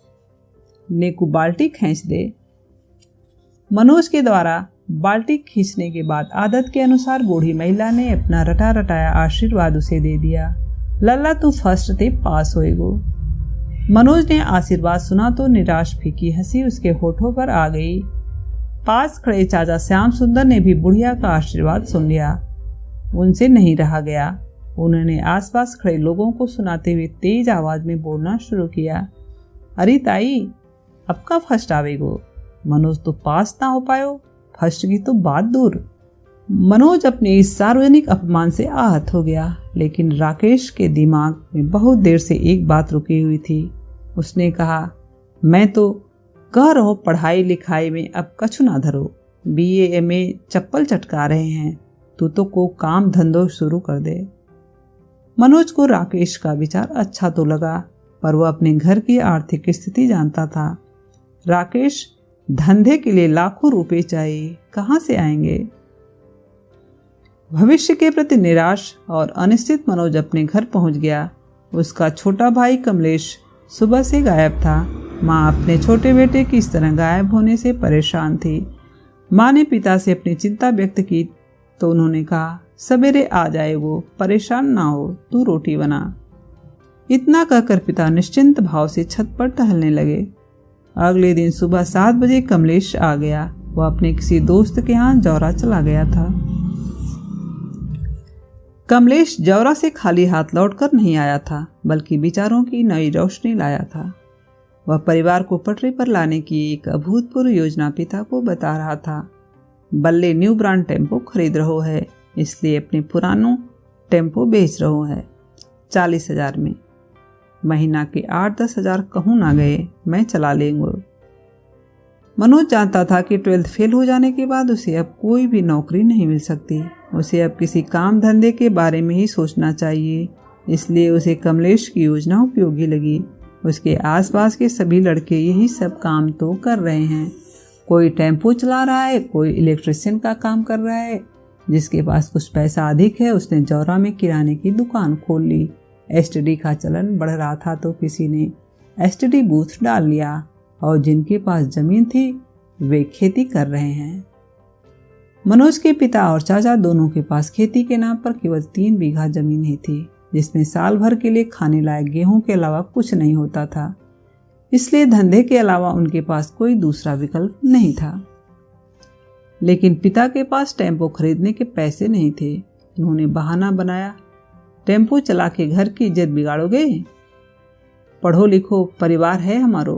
नेकू बाल्टी खींच दे। मनोज के द्वारा बाल्टी खींचने के बाद आदत के अनुसार बूढ़ी महिला ने अपना रटा रटाया आशीर्वाद उसे दे दिया। लल्ला, तू फर्स्ट ते पास होएगो। मनोज ने आशीर्वाद सुना तो निराश फीकी हंसी उसके होठों पर आ गई। पास खड़े चाचा श्याम सुंदर ने भी बुढ़िया का आशीर्वाद सुन लिया। उनसे नहीं रहा गया। उन्होंने आसपास खड़े लोगों को सुनाते हुए तेज आवाज में बोलना शुरू किया, अरे ताई, अब का फर्स्ट आवेगो? मनोज तो पास ना हो पायो, फर्स्ट की तो बात दूर। मनोज अपने इस सार्वजनिक अपमान से आहत हो गया, लेकिन राकेश के दिमाग में बहुत देर से एक बात रुकी हुई थी। उसने कहा, मैं तो कह रहो पढ़ाई लिखाई में अब कछु ना धरो, BA MA चप्पल चटका रहे हैं, तू तो को काम धंधो शुरू कर दे। मनोज को राकेश का विचार अच्छा तो लगा, पर वह अपने घर की आर्थिक स्थिति जानता था। राकेश धंधे के लिए लाखों रुपए चाहिए, कहां से आएंगे? भविष्य के प्रति निराश और अनिश्चित मनोज अपने घर पहुंच गया। उसका छोटा भाई कमलेश सुबह से गायब था। माँ अपने छोटे बेटे की इस तरह गायब होने से परेशान थी। माँ ने पिता से अपनी चिंता व्यक्त की तो उन्होंने कहा, सवेरे आ जाएगो, परेशान ना हो, तू रोटी बना। इतना कहकर पिता निश्चिंत भाव से छत पर टहलने लगे। अगले दिन सुबह 7 बजे कमलेश आ गया। वह अपने किसी दोस्त के यहाँ जौरा चला गया था। कमलेश जौरा से खाली हाथ लौटकर नहीं आया था, बल्कि विचारों की नई रोशनी लाया था। वह परिवार को पटरी पर लाने की एक अभूतपूर्व योजना पिता को बता रहा था। बल्ले न्यू ब्रांड टेम्पो खरीद रहो है, इसलिए अपने पुरानो टेम्पो बेच रहो है 40,000 में। महीना के 8-10 हजार कहूँ ना गए, मैं चला लेंगे। मनोज जानता था कि 12th फेल हो जाने के बाद उसे अब कोई भी नौकरी नहीं मिल सकती। उसे अब किसी काम धंधे के बारे में ही सोचना चाहिए। इसलिए उसे कमलेश की योजना उपयोगी लगी। उसके आसपास के सभी लड़के यही सब काम तो कर रहे हैं। कोई टेम्पो चला रहा है, कोई इलेक्ट्रिशियन का काम कर रहा है। जिसके पास कुछ पैसा अधिक है उसने जौरा में किराने की दुकान खोल ली। STD का चलन बढ़ रहा था तो किसी ने STD बूथ डाल लिया, और जिनके पास जमीन थी वे खेती कर रहे हैं। मनोज के पिता और चाचा दोनों के पास खेती के नाम पर केवल 3 बीघा जमीन ही थी, जिसमें साल भर के लिए खाने लायक गेहूं के अलावा कुछ नहीं होता था। इसलिए धंधे के अलावा उनके पास कोई दूसरा विकल्प नहीं था। लेकिन पिता के पास टेम्पो खरीदने के पैसे नहीं थे। उन्होंने बहाना बनाया, टेम्पो चला के घर की इज्जत बिगाड़ोगे? पढ़ो लिखो परिवार है हमारो।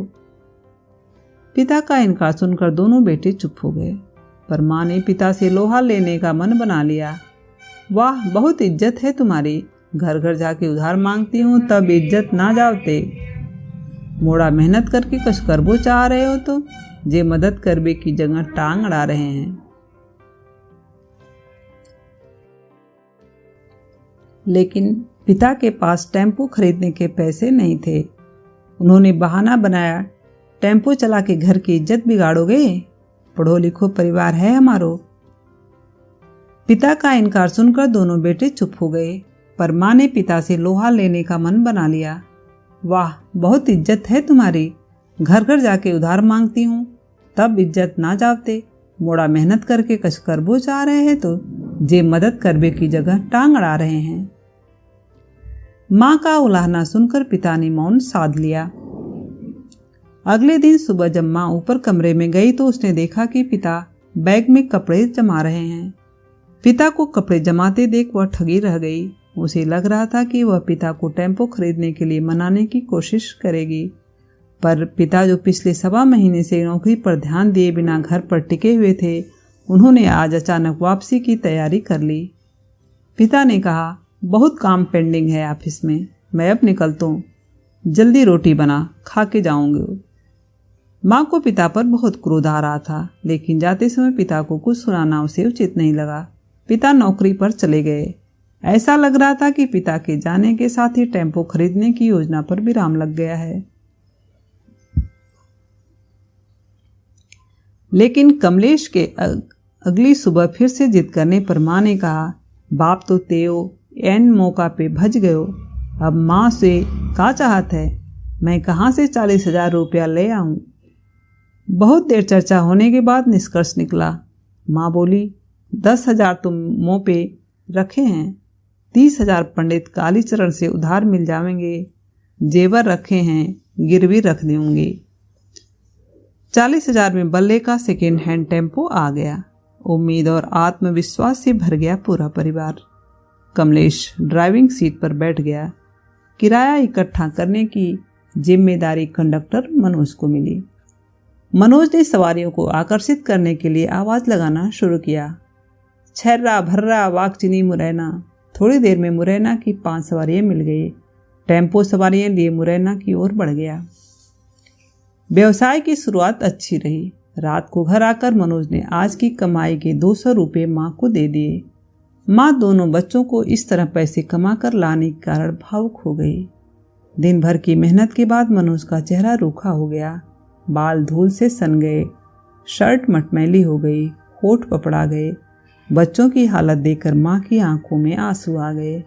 पिता का इनकार सुनकर दोनों बेटे चुप हो गए, पर माँ ने पिता से लोहा लेने का मन बना लिया। वाह, बहुत इज्जत है तुम्हारी, घर घर जाके उधार मांगती हूँ तब इज्जत ना जावते। मोड़ा मेहनत करके कुछ करबो चाह रहे हो तो जे मदद करबे की जगह टांग अड़ा रहे हैं। लेकिन पिता के पास टेम्पो खरीदने के पैसे नहीं थे। उन्होंने बहाना बनाया, टेम्पो चला के घर की इज्जत बिगाड़ोगे? पढ़ो लिखो परिवार है हमारो। पिता का इनकार सुनकर दोनों बेटे चुप हो गए, पर माँ ने पिता से लोहा लेने का मन बना लिया। वाह, बहुत इज्जत है तुम्हारी, घर घर जाके उधार मांगती हूँ तब इज्जत ना जावते। मोड़ा मेहनत करके कछ करबो चाह रहे हैं तो जे मदद करबे की जगह टांग अड़ा रहे हैं। माँ का उलाहना सुनकर पिता ने मौन साध लिया। अगले दिन सुबह जब माँ ऊपर कमरे में गई तो उसने देखा कि पिता बैग में कपड़े जमा रहे हैं। पिता को कपड़े जमाते देख वह ठगी रह गई। उसे लग रहा था कि वह पिता को टेम्पो खरीदने के लिए मनाने की कोशिश करेगी, पर पिता जो पिछले 1.25 महीने से नौकरी पर ध्यान दिए बिना घर पर टिके हुए थे, उन्होंने आज अचानक वापसी की तैयारी कर ली। पिता ने कहा, बहुत काम पेंडिंग है ऑफिस में, मैं अब निकलता हूँ, जल्दी रोटी बना, खा के जाऊंगी। माँ को पिता पर बहुत क्रोध आ रहा था, लेकिन जाते समय पिता को कुछ सुनाना उसे उचित नहीं लगा। पिता नौकरी पर चले गए। ऐसा लग रहा था कि पिता के जाने के साथ ही टेम्पो खरीदने की योजना पर विराम लग गया है। लेकिन कमलेश के अगली सुबह फिर से जिद करने पर माँ ने कहा, बाप तो तेओ एन मौका पे भज गयो, अब माँ से का चाहत है, मैं कहाँ से 40,000 रुपया ले आऊं। बहुत देर चर्चा होने के बाद निष्कर्ष निकला। माँ बोली, 10,000 तुम मुँह पे रखे हैं, 30,000 पंडित कालीचरण से उधार मिल जाएंगे, जेवर रखे हैं गिरवी रख दूंगी। 40,000 में बल्ले का सेकेंड हैंड टेम्पो आ गया। उम्मीद और आत्मविश्वास से भर गया पूरा परिवार। कमलेश ड्राइविंग सीट पर बैठ गया। किराया इकट्ठा करने की जिम्मेदारी कंडक्टर मनोज को मिली। मनोज ने सवारियों को आकर्षित करने के लिए आवाज लगाना शुरू किया, छर्रा भर्रा वाकचिनी मुरैना। थोड़ी देर में मुरैना की 5 सवारियां मिल गई। टेम्पो सवारियां लिए मुरैना की ओर बढ़ गया। व्यवसाय की शुरुआत अच्छी रही। रात को घर आकर मनोज ने आज की कमाई के 200 रुपये माँ को दे दिए। माँ दोनों बच्चों को इस तरह पैसे कमा कर लाने के कारण भावुक हो गई। दिन भर की मेहनत के बाद मनोज का चेहरा रूखा हो गया, बाल धूल से सन गए, शर्ट मटमैली हो गई, होठ पपड़ा गए। बच्चों की हालत देखकर माँ की आंखों में आंसू आ गए।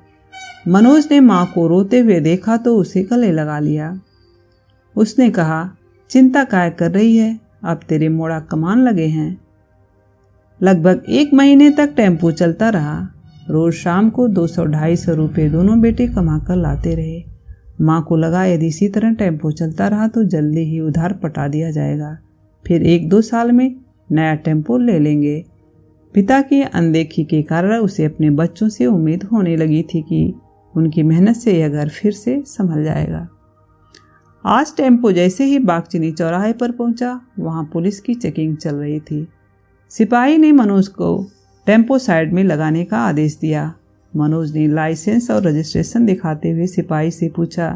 मनोज ने माँ को रोते हुए देखा तो उसे गले लगा लिया। उसने कहा, चिंता काय कर रही है, अब तेरे मोड़ा कमान लगे हैं। लगभग 1 महीने तक टेम्पो चलता रहा। रोज शाम को 200-250 रुपये दोनों बेटे कमा कर लाते रहे। माँ को लगा यदि इसी तरह टेम्पो चलता रहा तो जल्दी ही उधार पटा दिया जाएगा, फिर 1-2 साल में नया टेम्पो ले लेंगे। पिता की अनदेखी के कारण उसे अपने बच्चों से उम्मीद होने लगी थी कि उनकी मेहनत से यह घर फिर से संभल जाएगा। आज टेम्पो जैसे ही बागचीनी चौराहे पर पहुंचा, वहां पुलिस की चेकिंग चल रही थी। सिपाही ने मनोज को टेम्पो साइड में लगाने का आदेश दिया। मनोज ने लाइसेंस और रजिस्ट्रेशन दिखाते हुए सिपाही से पूछा,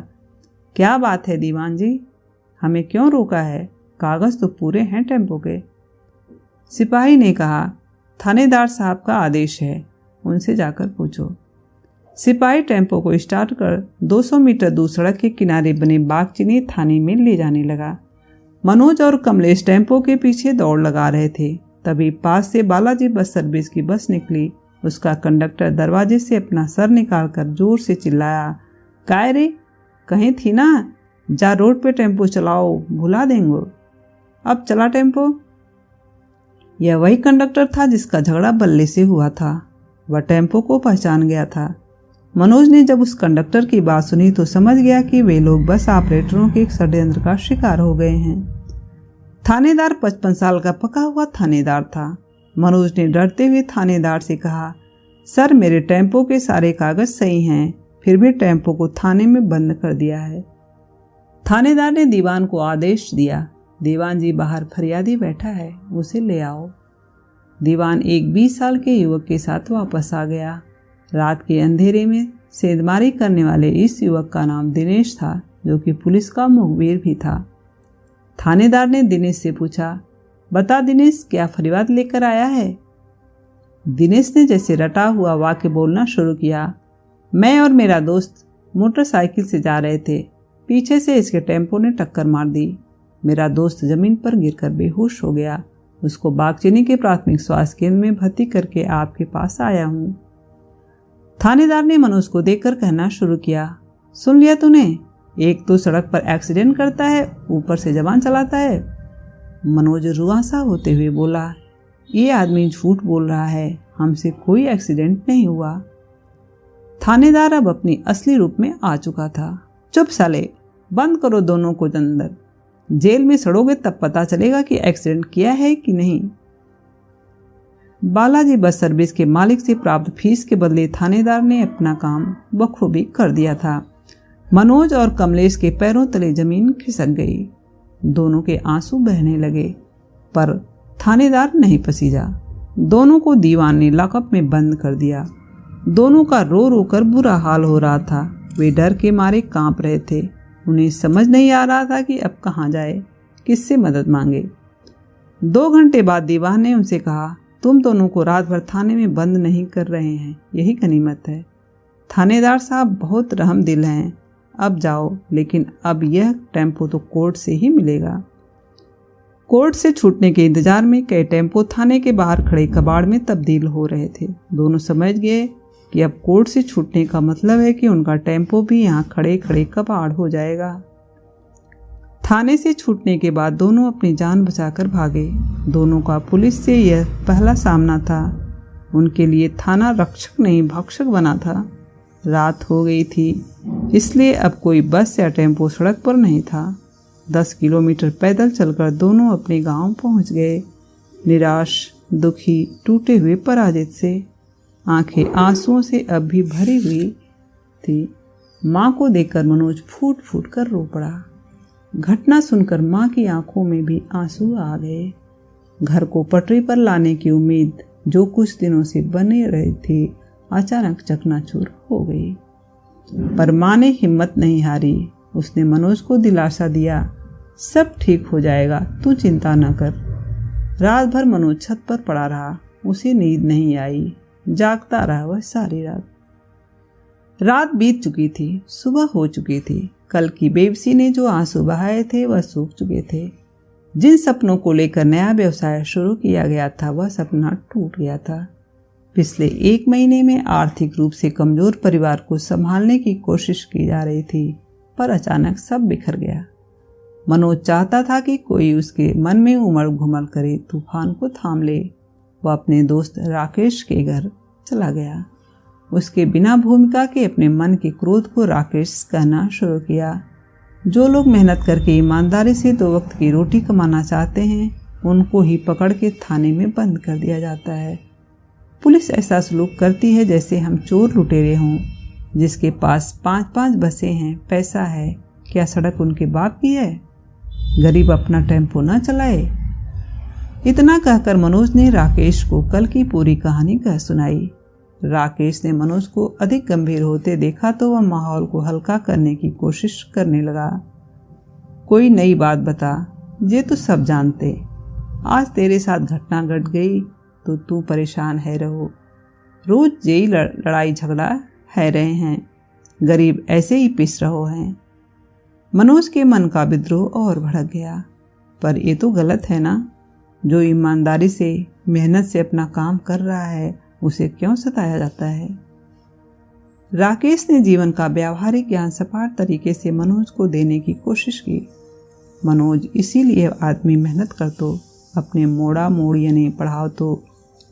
क्या बात है दीवान जी, हमें क्यों रोका है? कागज तो पूरे हैं टेम्पो के। सिपाही ने कहा, थानेदार साहब का आदेश है, उनसे जाकर पूछो। सिपाही टेम्पो को स्टार्ट कर 200 मीटर दूर सड़क के किनारे बने बागचीनी थाने में ले जाने लगा। मनोज और कमलेश टेम्पो के पीछे दौड़ लगा रहे थे। तभी पास से बालाजी बस सर्विस की बस निकली। उसका कंडक्टर दरवाजे से अपना सर निकालकर जोर से चिल्लाया, काय रे, कहीं थी ना, जा रोड पे टेम्पो चलाओ, भुला देंगे। अब चला टेम्पो। यह वही कंडक्टर था जिसका झगड़ा बल्ले से हुआ था। वह टेम्पो को पहचान गया था। मनोज ने जब उस कंडक्टर की बात सुनी तो समझ गया कि वे लोग बस ऑपरेटरों के एक षड्यंत्र का शिकार हो गए हैं। थानेदार 55 साल का पका हुआ थानेदार था। मनोज ने डरते हुए थानेदार से कहा, सर मेरे टेम्पो के सारे कागज सही हैं, फिर भी टेम्पो को थाने में बंद कर दिया है। थानेदार ने दीवान को आदेश दिया, दीवान जी बाहर फरियादी बैठा है, उसे ले आओ। दीवान एक 20 साल के युवक के साथ वापस आ गया। रात के अंधेरे में सेंधमारी करने वाले इस युवक का नाम दिनेश था, जो कि पुलिस का मुखबिर भी था। थानेदार ने दिनेश से पूछा, बता दिनेश, क्या फरियाद लेकर आया है? दिनेश ने जैसे रटा हुआ वाक्य बोलना शुरू किया, मैं और मेरा दोस्त मोटरसाइकिल से जा रहे थे, पीछे से इसके टेम्पो ने टक्कर मार दी। मेरा दोस्त जमीन पर गिरकर बेहोश हो गया। उसको बागचीनी के प्राथमिक स्वास्थ्य केंद्र में भर्ती करके आपके पास आया हूँ। थानेदार ने मनोज को देखकर कहना शुरू किया, सुन लिया तूने, एक तो सड़क पर एक्सीडेंट करता है, ऊपर से जबान चलाता है। मनोज रुआंसा होते हुए बोला, ये आदमी झूठ बोल रहा है, हमसे कोई एक्सीडेंट नहीं हुआ। थानेदार अब अपनी असली रूप में आ चुका था। चुप साले, बंद करो दोनों को अंदर, जेल में सड़ोगे तब पता चलेगा कि एक्सीडेंट किया है कि नहीं। बालाजी बस सर्विस के मालिक से प्राप्त फीस के बदले थानेदार ने अपना काम बखूबी कर दिया था। मनोज और कमलेश के पैरों तले जमीन खिसक गई। दोनों के आंसू बहने लगे, पर थानेदार नहीं पसीजा। दोनों को दीवान ने लॉकअप में बंद कर दिया। दोनों का रो रो कर बुरा हाल हो रहा था। वे डर के मारे कांप रहे थे। उन्हें समझ नहीं आ रहा था कि अब कहाँ जाए, किससे मदद मांगे। 2 घंटे बाद दीवान ने उनसे कहा, तुम दोनों को रात भर थाने में बंद नहीं कर रहे हैं, यही गनीमत है। थानेदार साहब बहुत रहम दिल हैं, अब जाओ, लेकिन अब यह टेम्पो तो कोर्ट से ही मिलेगा। कोर्ट से छूटने के इंतजार में कई टेम्पो थाने के बाहर खड़े कबाड़ में तब्दील हो रहे थे। दोनों समझ गए कि अब कोर्ट से छूटने का मतलब है कि उनका टेम्पो भी यहाँ खड़े खड़े कबाड़ हो जाएगा। थाने से छूटने के बाद दोनों अपनी जान बचाकर भागे। दोनों का पुलिस से यह पहला सामना था। उनके लिए थाना रक्षक नहीं भक्षक बना था। रात हो गई थी, इसलिए अब कोई बस या टेम्पो सड़क पर नहीं था। 10 किलोमीटर पैदल चलकर दोनों अपने गांव पहुंच गए। निराश, दुखी, टूटे हुए, पराजित से। आंखें आंसुओं से अब भी भरी हुई थी। माँ को देखकर मनोज फूट फूट कर रो पड़ा। घटना सुनकर माँ की आंखों में भी आंसू आ गए। घर को पटरी पर लाने की उम्मीद जो कुछ दिनों से बने रही थी अचानक चकनाचूर हो गई। पर माँ ने हिम्मत नहीं हारी। उसने मनोज को दिलासा दिया, सब ठीक हो जाएगा, तू चिंता न कर। रात भर मनोज छत पर पड़ा रहा। उसे नींद नहीं आई। जागता रहा वह सारी रात। रात बीत चुकी थी, सुबह हो चुकी थी। कल की बेबसी ने जो आंसू बहाए थे वह सूख चुके थे। जिन सपनों को लेकर नया व्यवसाय शुरू किया गया था वह सपना टूट गया था। पिछले 1 महीने में आर्थिक रूप से कमजोर परिवार को संभालने की कोशिश की जा रही थी, पर अचानक सब बिखर गया। मनोज चाहता था कि कोई उसके मन में उमड़ घुमड़ करे तूफान को थाम ले। वह अपने दोस्त राकेश के घर चला गया। उसके बिना भूमिका के अपने मन के क्रोध को राकेश कहना शुरू किया। जो लोग मेहनत करके ईमानदारी से 2 वक्त की रोटी कमाना चाहते हैं उनको ही पकड़ के थाने में बंद कर दिया जाता है। पुलिस ऐसा सलूक करती है जैसे हम चोर लुटेरे हों। जिसके पास 5-5 बसें हैं, पैसा है, क्या सड़क उनके बाप की है? गरीब अपना टेम्पो ना चलाए। इतना कहकर मनोज ने राकेश को कल की पूरी कहानी कह सुनाई। राकेश ने मनोज को अधिक गंभीर होते देखा तो वह माहौल को हल्का करने की कोशिश करने लगा। कोई नई बात बता, ये तो सब जानते। आज तेरे साथ घटना घट गई तो तू परेशान है रहो। रोज यही लड़ाई झगड़ा है रहे हैं। गरीब ऐसे ही पिस रहो हैं। मनोज के मन का विद्रोह और भड़क गया। पर ये तो गलत है ना? जो ईमानदारी से मेहनत से अपना काम कर रहा है उसे क्यों सताया जाता है? राकेश ने जीवन का व्यावहारिक ज्ञान सपाट तरीके से मनोज को देने की कोशिश की। मनोज, इसीलिए आदमी मेहनत कर तो, अपने मोड़ा मोड़ियने पढ़ाओ तो,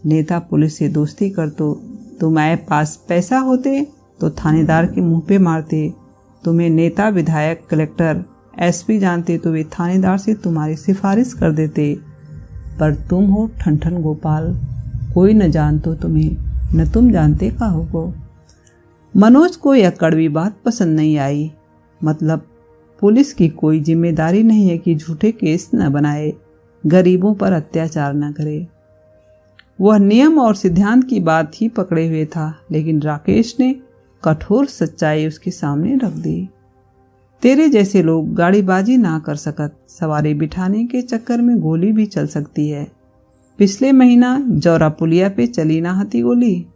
नेता पुलिस से दोस्ती कर तो, तुम्हारे पास पैसा होते तो थानेदार के मुंह पे मारते। तुम्हें नेता, विधायक, कलेक्टर, एसपी जानते तो वे थानेदार से तुम्हारी सिफारिश कर देते। पर तुम हो ठनठन गोपाल, कोई न जानतो तुम्हें, न तुम जानते काहू को। मनोज को यह कड़वी बात पसंद नहीं आई। मतलब पुलिस की कोई जिम्मेदारी नहीं है कि झूठे केस न बनाए, गरीबों पर अत्याचार न करे। वह नियम और सिद्धांत की बात ही पकड़े हुए था, लेकिन राकेश ने कठोर सच्चाई उसके सामने रख दी। तेरे जैसे लोग गाड़ीबाजी ना कर सकत, सवारी बिठाने के चक्कर में गोली भी चल सकती है। पिछले महीना जौरा पुलिया पे चली ना हती गोली,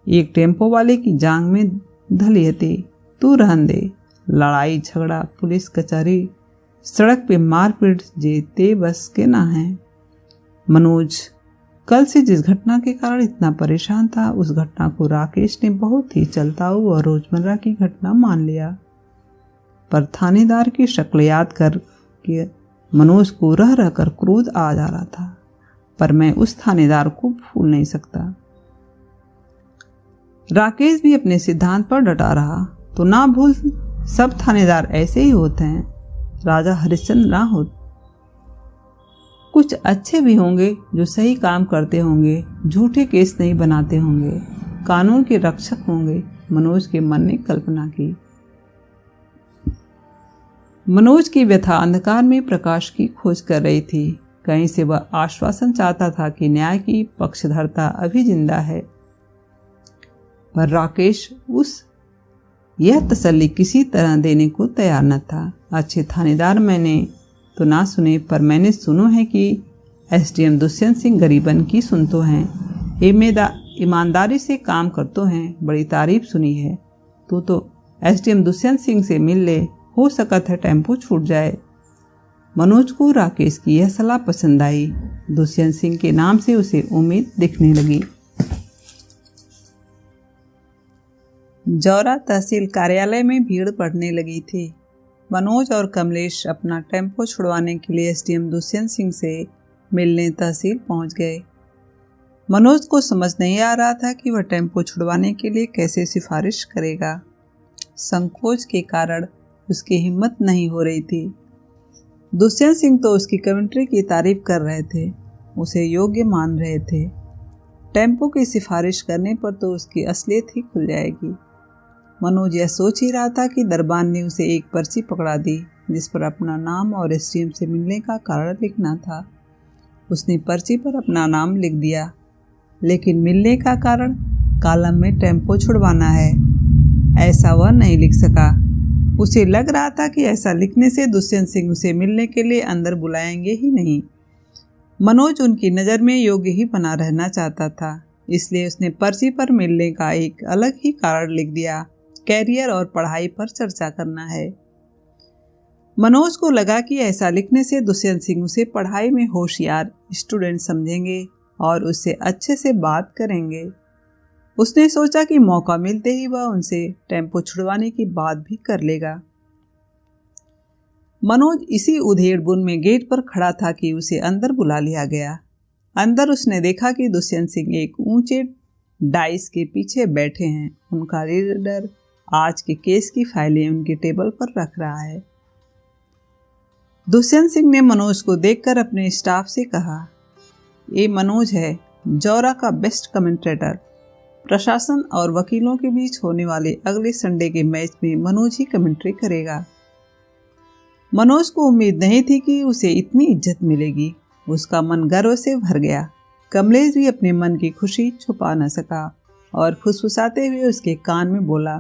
एक टेम्पो वाले की जांग में धली हती। तू रहन दे, लड़ाई झगड़ा, पुलिस कचहरी, सड़क पे मारपीट जेते बस के ना है। मनोज कल से जिस घटना के कारण इतना परेशान था, उस घटना को राकेश ने बहुत ही चलताऊ और रोजमर्रा की घटना मान लिया। पर थानेदार की शक्ल याद कर के मनोज को रह रह कर क्रोध आ जा रहा था। पर मैं उस थानेदार को भूल नहीं सकता। राकेश भी अपने सिद्धांत पर डटा रहा। तो ना भूल, सब थानेदार ऐसे ही होते हैं, राजा हरिश्चंद्र ना हो। कुछ अच्छे भी होंगे जो सही काम करते होंगे, झूठे केस नहीं बनाते होंगे, कानून के रक्षक होंगे। मनोज के मन ने कल्पना की। मनोज की व्यथा अंधकार में प्रकाश की खोज कर रही थी। कहीं से वह आश्वासन चाहता था कि न्याय की पक्षधरता अभी जिंदा है। पर राकेश यह तसल्ली किसी तरह देने को तैयार न था। अच्छे थानेदार मैंने तो ना सुने, पर मैंने सुनो है कि एसडीएम दुष्यंत सिंह गरीबन की सुनतो हैं, ईमानदारी से काम करतो हैं, बड़ी तारीफ सुनी है। तू तो एसडीएम दुष्यंत सिंह से मिल ले, हो सकत है टेम्पो छूट जाए। मनोज को राकेश की यह सलाह पसंद आई। दुष्यंत सिंह के नाम से उसे उम्मीद दिखने लगी। जौरा तहसील कार्यालय में भीड़ पड़ने लगी थी। मनोज और कमलेश अपना टेम्पो छुड़वाने के लिए एसडीएम दुष्यंत सिंह से मिलने तहसील पहुंच गए। मनोज को समझ नहीं आ रहा था कि वह टेम्पो छुड़वाने के लिए कैसे सिफारिश करेगा। संकोच के कारण उसकी हिम्मत नहीं हो रही थी। दुष्यंत सिंह तो उसकी कमेंट्री की तारीफ कर रहे थे, उसे योग्य मान रहे थे। टेम्पो की सिफारिश करने पर तो उसकी असलियत ही खुल जाएगी। मनोज यह सोच ही रहा था कि दरबान ने उसे एक पर्ची पकड़ा दी। जिस पर अपना नाम और एसडीएम से मिलने का कारण लिखना था। उसने पर्ची पर अपना नाम लिख दिया, लेकिन मिलने का कारण कॉलम में टेम्पो छुड़वाना है, ऐसा वह नहीं लिख सका। उसे लग रहा था कि ऐसा लिखने से दुष्यंत सिंह उसे मिलने के लिए अंदर बुलाएंगे ही नहीं। मनोज उनकी नज़र में योग्य ही बना रहना चाहता था, इसलिए उसने पर्ची पर मिलने का एक अलग ही कारण लिख दिया, कैरियर और पढ़ाई पर चर्चा करना है। मनोज को लगा कि ऐसा लिखने से दुष्यंत सिंह उसे पढ़ाई में होशियार स्टूडेंट समझेंगे और उससे अच्छे से बात करेंगे। उसने सोचा कि मौका मिलते ही वह उनसे टेम्पो छुड़वाने की बात भी कर लेगा। मनोज इसी उधेड़-बुन में गेट पर खड़ा था कि उसे अंदर बुला लिया गया। अंदर उसने देखा कि दुष्यंत सिंह एक ऊंचे डाइस के पीछे बैठे हैं। उनका रीडर आज के केस की फाइलें उनके टेबल पर रख रहा है। दुष्यंत सिंह ने मनोज को देखकर अपने स्टाफ से कहा, ये मनोज है, जौरा का बेस्ट कमेंटेटर। प्रशासन और वकीलों के बीच होने वाले अगले संडे के मैच में मनोज ही कमेंट्री करेगा। मनोज को उम्मीद नहीं थी कि उसे इतनी इज्जत मिलेगी। उसका मन गर्व से भर गया। कमलेश भी अपने मन की खुशी छुपा न सका और फुसफुसाते हुए उसके कान में बोला,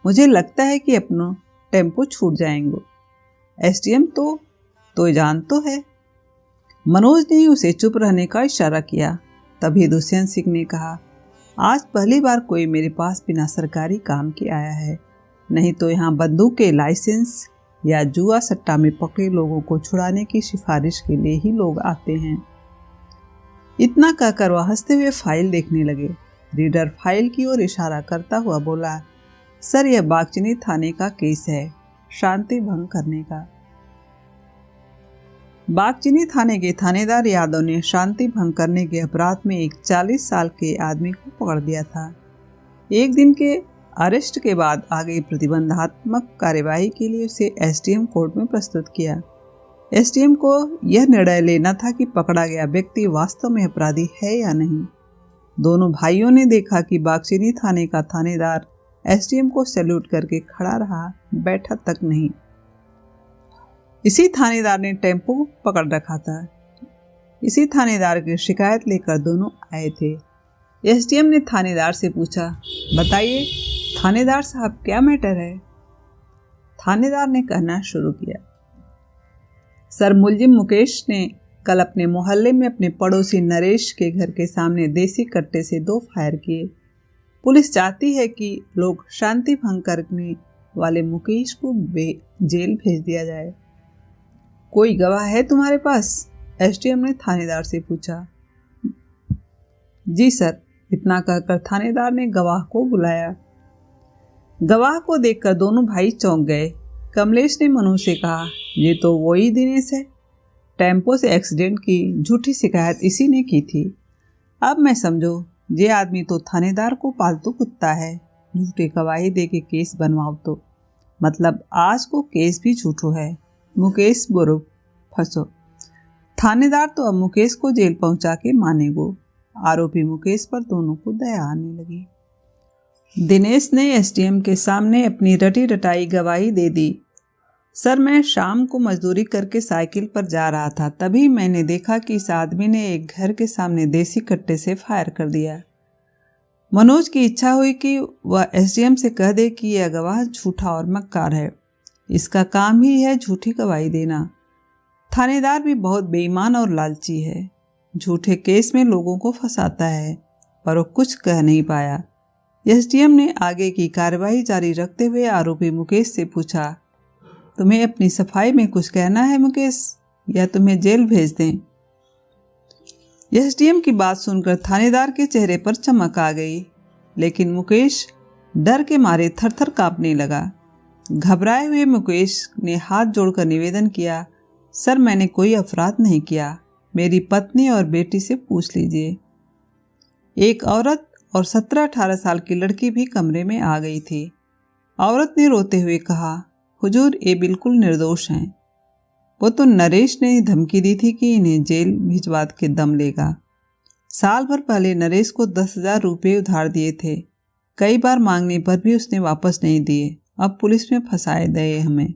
मुझे लगता है कि अपना टेम्पो छूट जाएंगे। एसडीएम तो जान तो है। मनोज ने उसे चुप रहने का इशारा किया। तभी दुष्यंत सिंह ने कहा, आज पहली बार कोई मेरे पास बिना सरकारी काम के आया है, नहीं तो यहाँ बंदूक के लाइसेंस या जुआ सट्टा में पकड़े लोगों को छुड़ाने की सिफारिश के लिए ही लोग आते हैं। इतना कहकर वह हंसते हुए फाइल देखने लगे। रीडर फाइल की ओर इशारा करता हुआ बोला, सर, यह बागचीनी थाने का केस है, शांति भंग करने का। बागचीनी थाने के थानेदार यादव ने शांति भंग करने के अपराध में एक 40 साल के आदमी को पकड़ दिया था। एक दिन के अरेस्ट के बाद आगे प्रतिबंधात्मक कार्यवाही के लिए उसे एसडीएम कोर्ट में प्रस्तुत किया। एसडीएम को यह निर्णय लेना था कि पकड़ा गया व्यक्ति वास्तव में अपराधी है या नहीं। दोनों भाइयों ने देखा कि बागचीनी थाने का थानेदार एसडीएम को सैल्यूट करके खड़ा रहा, बैठा तक नहीं। इसी थानेदार ने टेम्पो पकड़ रखा था। इसी थानेदार की शिकायत लेकर दोनों आए थे। एसडीएम ने थानेदार से पूछा, बताइए थानेदार साहब, क्या मैटर है? थानेदार ने कहना शुरू किया, सर, मुलजिम मुकेश ने कल अपने मोहल्ले में अपने पड़ोसी नरेश के घर के सामने देसी कट्टे से 2 फायर किए। पुलिस चाहती है कि लोग शांति भंग करने वाले मुकेश को जेल भेज दिया जाए। कोई गवाह है तुम्हारे पास? एसडीएम ने थानेदार से पूछा। जी सर, इतना कहकर थानेदार ने गवाह को बुलाया। गवाह को देखकर दोनों भाई चौंक गए। कमलेश ने मनु से कहा, ये तो वही दिनेश है, टेम्पो से एक्सीडेंट की झूठी शिकायत इसी ने की थी। अब मैं समझो, ये आदमी तो थानेदार को पालतू कुत्ता है। झूठी गवाही दे के केस बनवाओ तो मतलब आज को केस भी झूठो है। मुकेश बुरो फंसो। थानेदार तो अब मुकेश को जेल पहुंचा के मानेगो। आरोपी मुकेश पर दोनों को दया आने लगी। दिनेश ने एसडीएम के सामने अपनी रटी रटाई गवाही दे दी। सर, मैं शाम को मजदूरी करके साइकिल पर जा रहा था, तभी मैंने देखा कि इस आदमी ने एक घर के सामने देसी कट्टे से फायर कर दिया। मनोज की इच्छा हुई कि वह एसडीएम से कह दे कि यह गवाह झूठा और मक्कार है, इसका काम ही है झूठी गवाही देना। थानेदार भी बहुत बेईमान और लालची है, झूठे केस में लोगों को फंसाता है, पर वो कुछ कह नहीं पाया। एसडीएम ने आगे की कार्रवाई जारी रखते हुए आरोपी मुकेश से पूछा, तुम्हें अपनी सफाई में कुछ कहना है मुकेश, या तुम्हें जेल भेज दें? एसडीएम की बात सुनकर थानेदार के चेहरे पर चमक आ गई, लेकिन मुकेश डर के मारे थरथर कांपने लगा। घबराए हुए मुकेश ने हाथ जोड़कर निवेदन किया, सर, मैंने कोई अपराध नहीं किया, मेरी पत्नी और बेटी से पूछ लीजिए। एक औरत और 17-18 साल की लड़की भी कमरे में आ गई थी। औरत ने रोते हुए कहा, हुजूर, ये बिल्कुल निर्दोष हैं। वो तो नरेश ने धमकी दी थी कि इन्हें जेल भिजवा के दम लेगा। साल भर पहले नरेश को 10,000 रुपये उधार दिए थे। कई बार मांगने पर भी उसने वापस नहीं दिए। अब पुलिस में फंसाए गए हमें।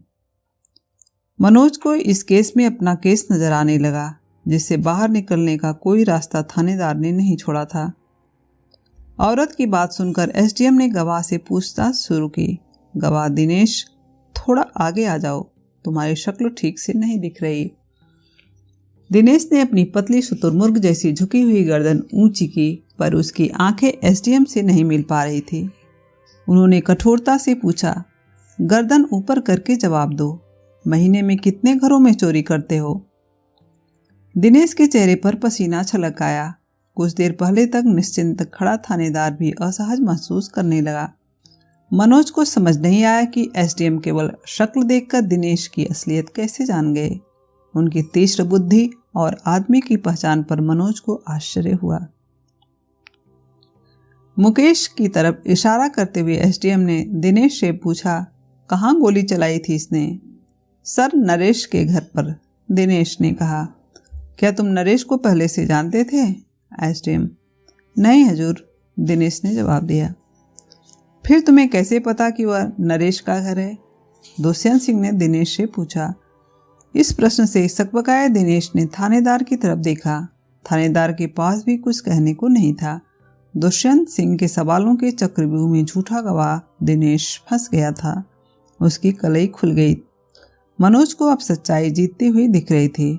मनोज को इस केस में अपना केस नजर आने लगा, जिससे बाहर निकलने का कोई रास्ता थानेदार ने नहीं छोड़ा था। औरत की बात सुनकर एसडीएम ने गवाह से पूछताछ शुरू की। गवाह दिनेश, थोड़ा आगे आ जाओ, तुम्हारी शक्ल ठीक से नहीं दिख रही। दिनेश ने अपनी पतली शुतुरमुर्ग जैसी झुकी हुई गर्दन ऊंची की, पर उसकी आंखें एसडीएम से नहीं मिल पा रही थी। उन्होंने कठोरता से पूछा, गर्दन ऊपर करके जवाब दो, महीने में कितने घरों में चोरी करते हो? दिनेश के चेहरे पर पसीना छलक आया। कुछ देर पहले तक निश्चिंत खड़ा थानेदार भी असहज महसूस करने लगा। मनोज को समझ नहीं आया कि एसडीएम केवल शक्ल देखकर दिनेश की असलियत कैसे जान गए। उनकी तीक्ष्ण बुद्धि और आदमी की पहचान पर मनोज को आश्चर्य हुआ। मुकेश की तरफ इशारा करते हुए एसडीएम ने दिनेश से पूछा, कहाँ गोली चलाई थी इसने? सर, नरेश के घर पर, दिनेश ने कहा। क्या तुम नरेश को पहले से जानते थे? एसडीएम, नहीं हजूर, दिनेश ने जवाब दिया। फिर तुम्हें कैसे पता कि वह नरेश का घर है? दुष्यंत सिंह ने दिनेश से पूछा। इस प्रश्न से सकबकाए दिनेश ने थानेदार की तरफ देखा। थानेदार के पास भी कुछ कहने को नहीं था। दुष्यंत सिंह के सवालों के चक्रव्यूह में झूठा गवाह दिनेश फंस गया था। उसकी कलई खुल गई। मनोज को अब सच्चाई जीतती हुई दिख रही थी।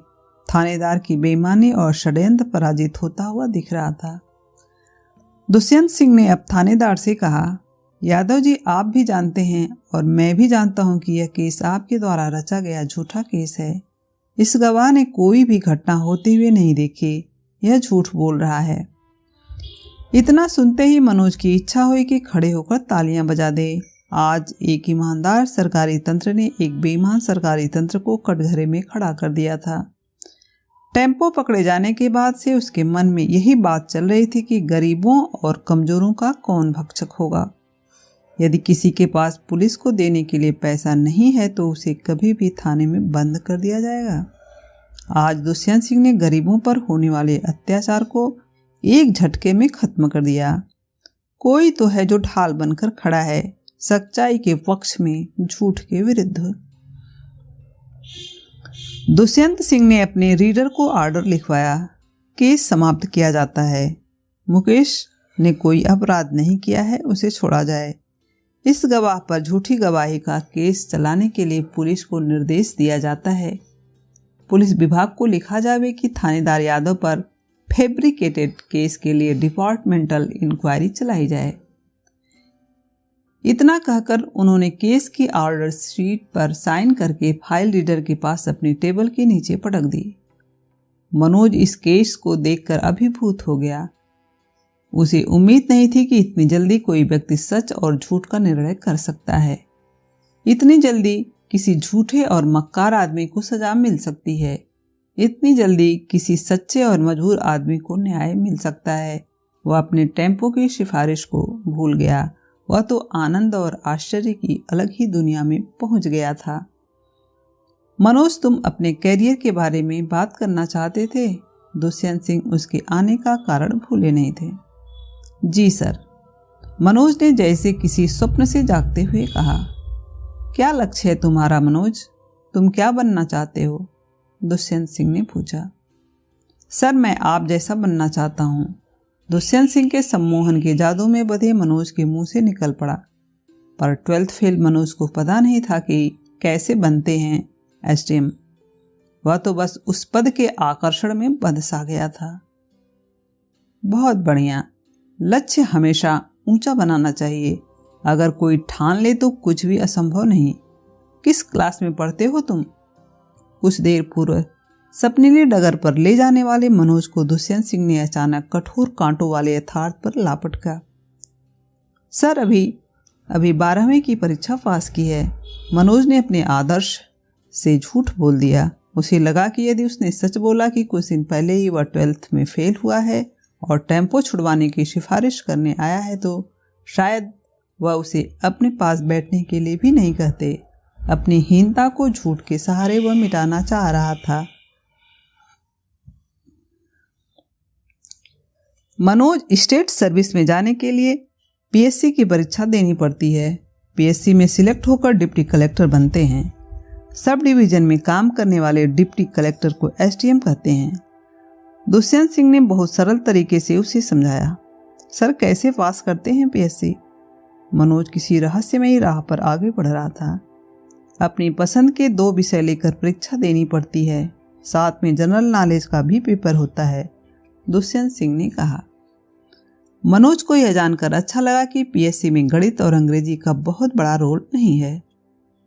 थानेदार की बेईमानी और षड्यंत्र पराजित होता हुआ दिख रहा था। दुष्यंत सिंह ने अब थानेदार से कहा, यादव जी, आप भी जानते हैं और मैं भी जानता हूं कि यह केस आपके द्वारा रचा गया झूठा केस है। इस गवाह ने कोई भी घटना होते हुए नहीं देखी। यह झूठ बोल रहा है। इतना सुनते ही मनोज की इच्छा हुई कि खड़े होकर तालियां बजा दे। आज एक ईमानदार सरकारी तंत्र ने एक बेईमान सरकारी तंत्र को कटघरे में खड़ा कर दिया था। टेम्पो पकड़े जाने के बाद से उसके मन में यही बात चल रही थी कि गरीबों और कमजोरों का कौन भक्षक होगा। यदि किसी के पास पुलिस को देने के लिए पैसा नहीं है तो उसे कभी भी थाने में बंद कर दिया जाएगा। आज दुष्यंत सिंह ने गरीबों पर होने वाले अत्याचार को एक झटके में खत्म कर दिया। कोई तो है जो ढाल बनकर खड़ा है, सच्चाई के पक्ष में, झूठ के विरुद्ध। दुष्यंत सिंह ने अपने रीडर को ऑर्डर लिखवाया। केस समाप्त किया जाता है। मुकेश ने कोई अपराध नहीं किया है, उसे छोड़ा जाए। इस गवाह पर झूठी गवाही का केस चलाने के लिए पुलिस को निर्देश दिया जाता है। पुलिस विभाग को लिखा जावे कि थानेदार यादव पर फैब्रिकेटेड केस के लिए डिपार्टमेंटल इंक्वायरी चलाई जाए। इतना कहकर उन्होंने केस की ऑर्डर शीट पर साइन करके फाइल रीडर के पास अपनी टेबल के नीचे पटक दी। मनोज इस केस को देखकर अभिभूत हो गया। उसे उम्मीद नहीं थी कि इतनी जल्दी कोई व्यक्ति सच और झूठ का निर्णय कर सकता है। इतनी जल्दी किसी झूठे और मक्कार आदमी को सजा मिल सकती है। इतनी जल्दी किसी सच्चे और मजबूर आदमी को न्याय मिल सकता है। वह अपने टेम्पो की सिफारिश को भूल गया। वह तो आनंद और आश्चर्य की अलग ही दुनिया में पहुंच गया था। मनोज, तुम अपने कैरियर के बारे में बात करना चाहते थे? दुष्यंत सिंह उसके आने का कारण भूले नहीं थे। जी सर, मनोज ने जैसे किसी स्वप्न से जागते हुए कहा। क्या लक्ष्य है तुम्हारा मनोज? तुम क्या बनना चाहते हो? दुष्यंत सिंह ने पूछा। सर, मैं आप जैसा बनना चाहता हूँ। दुष्यंत सिंह के सम्मोहन के जादू में बंधे मनोज के मुंह से निकल पड़ा। पर 12th फेल मनोज को पता नहीं था कि कैसे बनते हैं एसडीएम। वह तो बस उस पद के आकर्षण में बंध सा गया था। बहुत बढ़िया। लक्ष्य हमेशा ऊंचा बनाना चाहिए। अगर कोई ठान ले तो कुछ भी असंभव नहीं। किस क्लास में पढ़ते हो तुम? कुछ देर पूर्व सपनीली डगर पर ले जाने वाले मनोज को दुष्यंत सिंह ने अचानक कठोर कांटों वाले यथार्थ पर लापटका। सर, अभी 12वीं की परीक्षा पास की है। मनोज ने अपने आदर्श से झूठ बोल दिया। उसे लगा कि यदि उसने सच बोला कि कुछ दिन पहले ही वह 12th में फेल हुआ है और टेम्पो छुड़वाने की सिफारिश करने आया है तो शायद वह उसे अपने पास बैठने के लिए भी नहीं कहते। अपनी हीनता को झूठ के सहारे वह मिटाना चाह रहा था। मनोज, स्टेट सर्विस में जाने के लिए पीएससी की परीक्षा देनी पड़ती है। पीएससी में सिलेक्ट होकर डिप्टी कलेक्टर बनते हैं। सब डिवीजन में काम करने वाले डिप्टी कलेक्टर को एसडीएम कहते हैं। दुष्यंत सिंह ने बहुत सरल तरीके से उसे समझाया। सर कैसे पास करते हैं पीएससी? मनोज किसी रहस्यमयी राह पर आगे बढ़ रहा था। अपनी पसंद के 2 विषय लेकर परीक्षा देनी पड़ती है, साथ में जनरल नॉलेज का भी पेपर होता है, दुष्यंत सिंह ने कहा। मनोज को यह जानकर अच्छा लगा कि पीएससी में गणित और अंग्रेजी का बहुत बड़ा रोल नहीं है।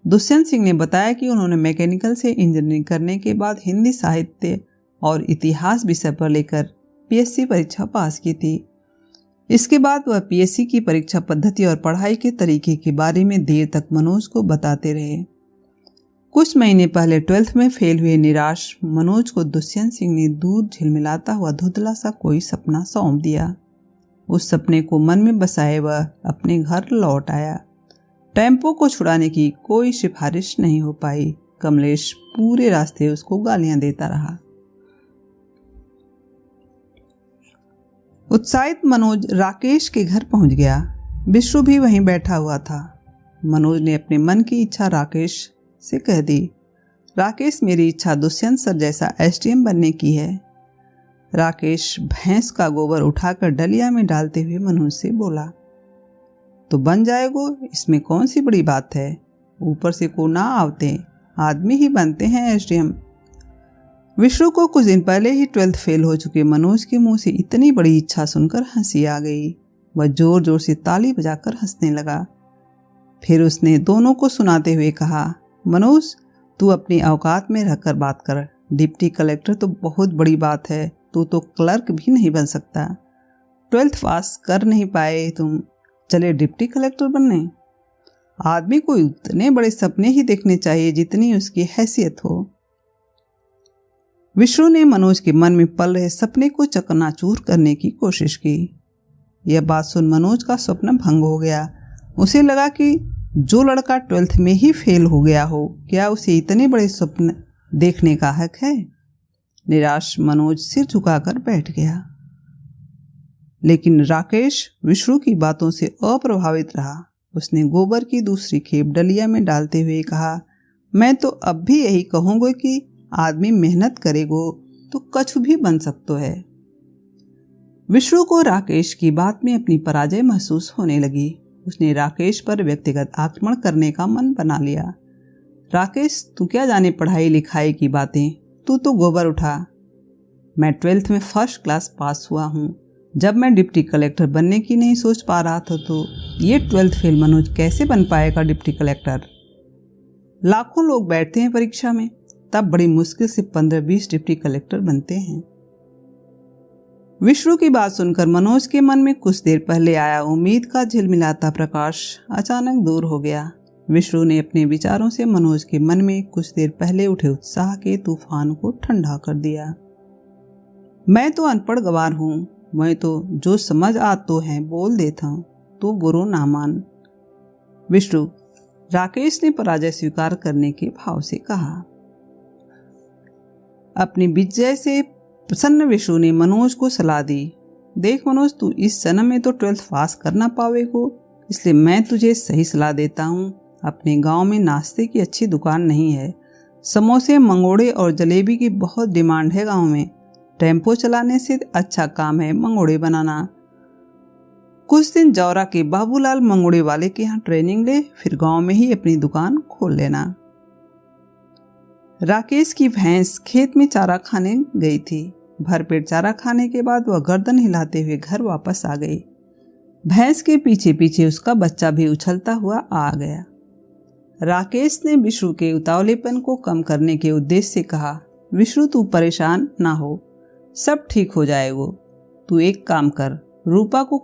दुष्यंत सिंह ने बताया कि उन्होंने मैकेनिकल से इंजीनियरिंग करने के बाद हिंदी साहित्य और इतिहास विषय पर लेकर पीएससी परीक्षा पास की थी। इसके बाद वह पीएससी की परीक्षा पद्धति और पढ़ाई के तरीके के बारे में देर तक मनोज को बताते रहे। कुछ महीने पहले 12th में फेल हुए निराश मनोज को दुष्यंत सिंह ने दूर झिलमिलाता हुआ धुंधला सा कोई सपना सौंप दिया। उस सपने को मन में बसाए वह अपने घर लौट आया। टेम्पो को छुड़ाने की कोई सिफारिश नहीं हो पाई। कमलेश पूरे रास्ते उसको गालियां देता रहा। उत्साहित मनोज राकेश के घर पहुंच गया। विश्रु भी वहीं बैठा हुआ था। मनोज ने अपने मन की इच्छा राकेश से कह दी। राकेश, मेरी इच्छा दुष्यंत सर जैसा एसडीएम बनने की है। राकेश भैंस का गोबर उठाकर डलिया में डालते हुए मनोज से बोला। तो बन जाएगो, इसमें कौन सी बड़ी बात है। ऊपर से को ना आवते, आदमी ही बनते हैं एसडीएम। विश्रु को कुछ दिन पहले ही 12th फेल हो चुके मनोज के मुंह से इतनी बड़ी इच्छा सुनकर हंसी आ गई। वह जोर जोर से ताली बजाकर हंसने लगा। फिर उसने दोनों को सुनाते हुए कहा, मनोज तू अपनी औकात में रहकर बात कर। डिप्टी कलेक्टर तो बहुत बड़ी बात है, तू तो क्लर्क भी नहीं बन सकता। 12th पास कर नहीं पाए तुम, चले डिप्टी कलेक्टर बनने। आदमी को उतने बड़े सपने ही देखने चाहिए जितनी उसकी हैसियत हो। विश्रु ने मनोज के मन में पल रहे सपने को चकनाचूर करने की कोशिश की। यह बात सुन मनोज का स्वप्न भंग हो गया। उसे लगा कि जो लड़का 12th में ही फेल हो गया हो, क्या उसे इतने बड़े स्वप्न देखने का हक है। निराश मनोज सिर झुकाकर बैठ गया। लेकिन राकेश विश्रु की बातों से अप्रभावित रहा। उसने गोबर की दूसरी खेप डलिया में डालते हुए कहा, मैं तो अब भी यही कहूँगा कि आदमी मेहनत करेगो तो कछु भी बन सकतो है। विश्रु को राकेश की बात में अपनी पराजय महसूस होने लगी। उसने राकेश पर व्यक्तिगत आक्रमण करने का मन बना लिया। राकेश, तू क्या जाने पढ़ाई लिखाई की बातें, तू तो गोबर उठा। मैं 12th में फर्स्ट क्लास पास हुआ हूँ। जब मैं डिप्टी कलेक्टर बनने की नहीं सोच पा रहा था तो ये 12th फेल मनोज कैसे बन पाएगा डिप्टी कलेक्टर। लाखों लोग बैठते हैं परीक्षा में, तब बड़ी मुश्किल से 15-20 डिप्टी कलेक्टर बनते हैं। विश्रु की बात सुनकर मनोज के मन में कुछ देर पहले आया उम्मीद का झिलमिलाता प्रकाश अचानक दूर हो गया। विश्रु ने अपने विचारों से मनोज के मन में कुछ देर पहले उठे उत्साह के तूफान को ठंडा कर दिया। मैं तो अनपढ़ गवार हूँ, मैं तो जो समझ आतो है बोल देता हूँ, तो बुरो ना मान। विश्रु, राकेश ने पराजय स्वीकार करने के भाव से कहा। अपनी विजय से प्रसन्न विश्रु ने मनोज को सलाह दी। देख मनोज, तू इस जन्म में तो 12th पास करना पावेगो, इसलिए मैं तुझे सही सलाह देता हूँ। अपने गांव में नाश्ते की अच्छी दुकान नहीं है। समोसे, मंगोड़े और जलेबी की बहुत डिमांड है गांव में। टेम्पो चलाने से अच्छा काम है मंगोड़े बनाना। कुछ दिन जौरा के बाबूलाल मंगोड़े वाले के यहाँ ट्रेनिंग ले, फिर गांव में ही अपनी दुकान खोल लेना। राकेश की भैंस खेत में चारा खाने गई थी। भरपेट चारा खाने के बाद वह गर्दन हिलाते हुए घर वापस आ गई। भैंस के पीछे पीछे उसका बच्चा भी उछलता हुआ आ गया। राकेश ने विश्रु के उतावलेपन को कम करने के उद्देश्य से कहा, विश्रु तू परेशान ना हो, सब ठीक हो जाएगा। तू एक काम कर, रूपा को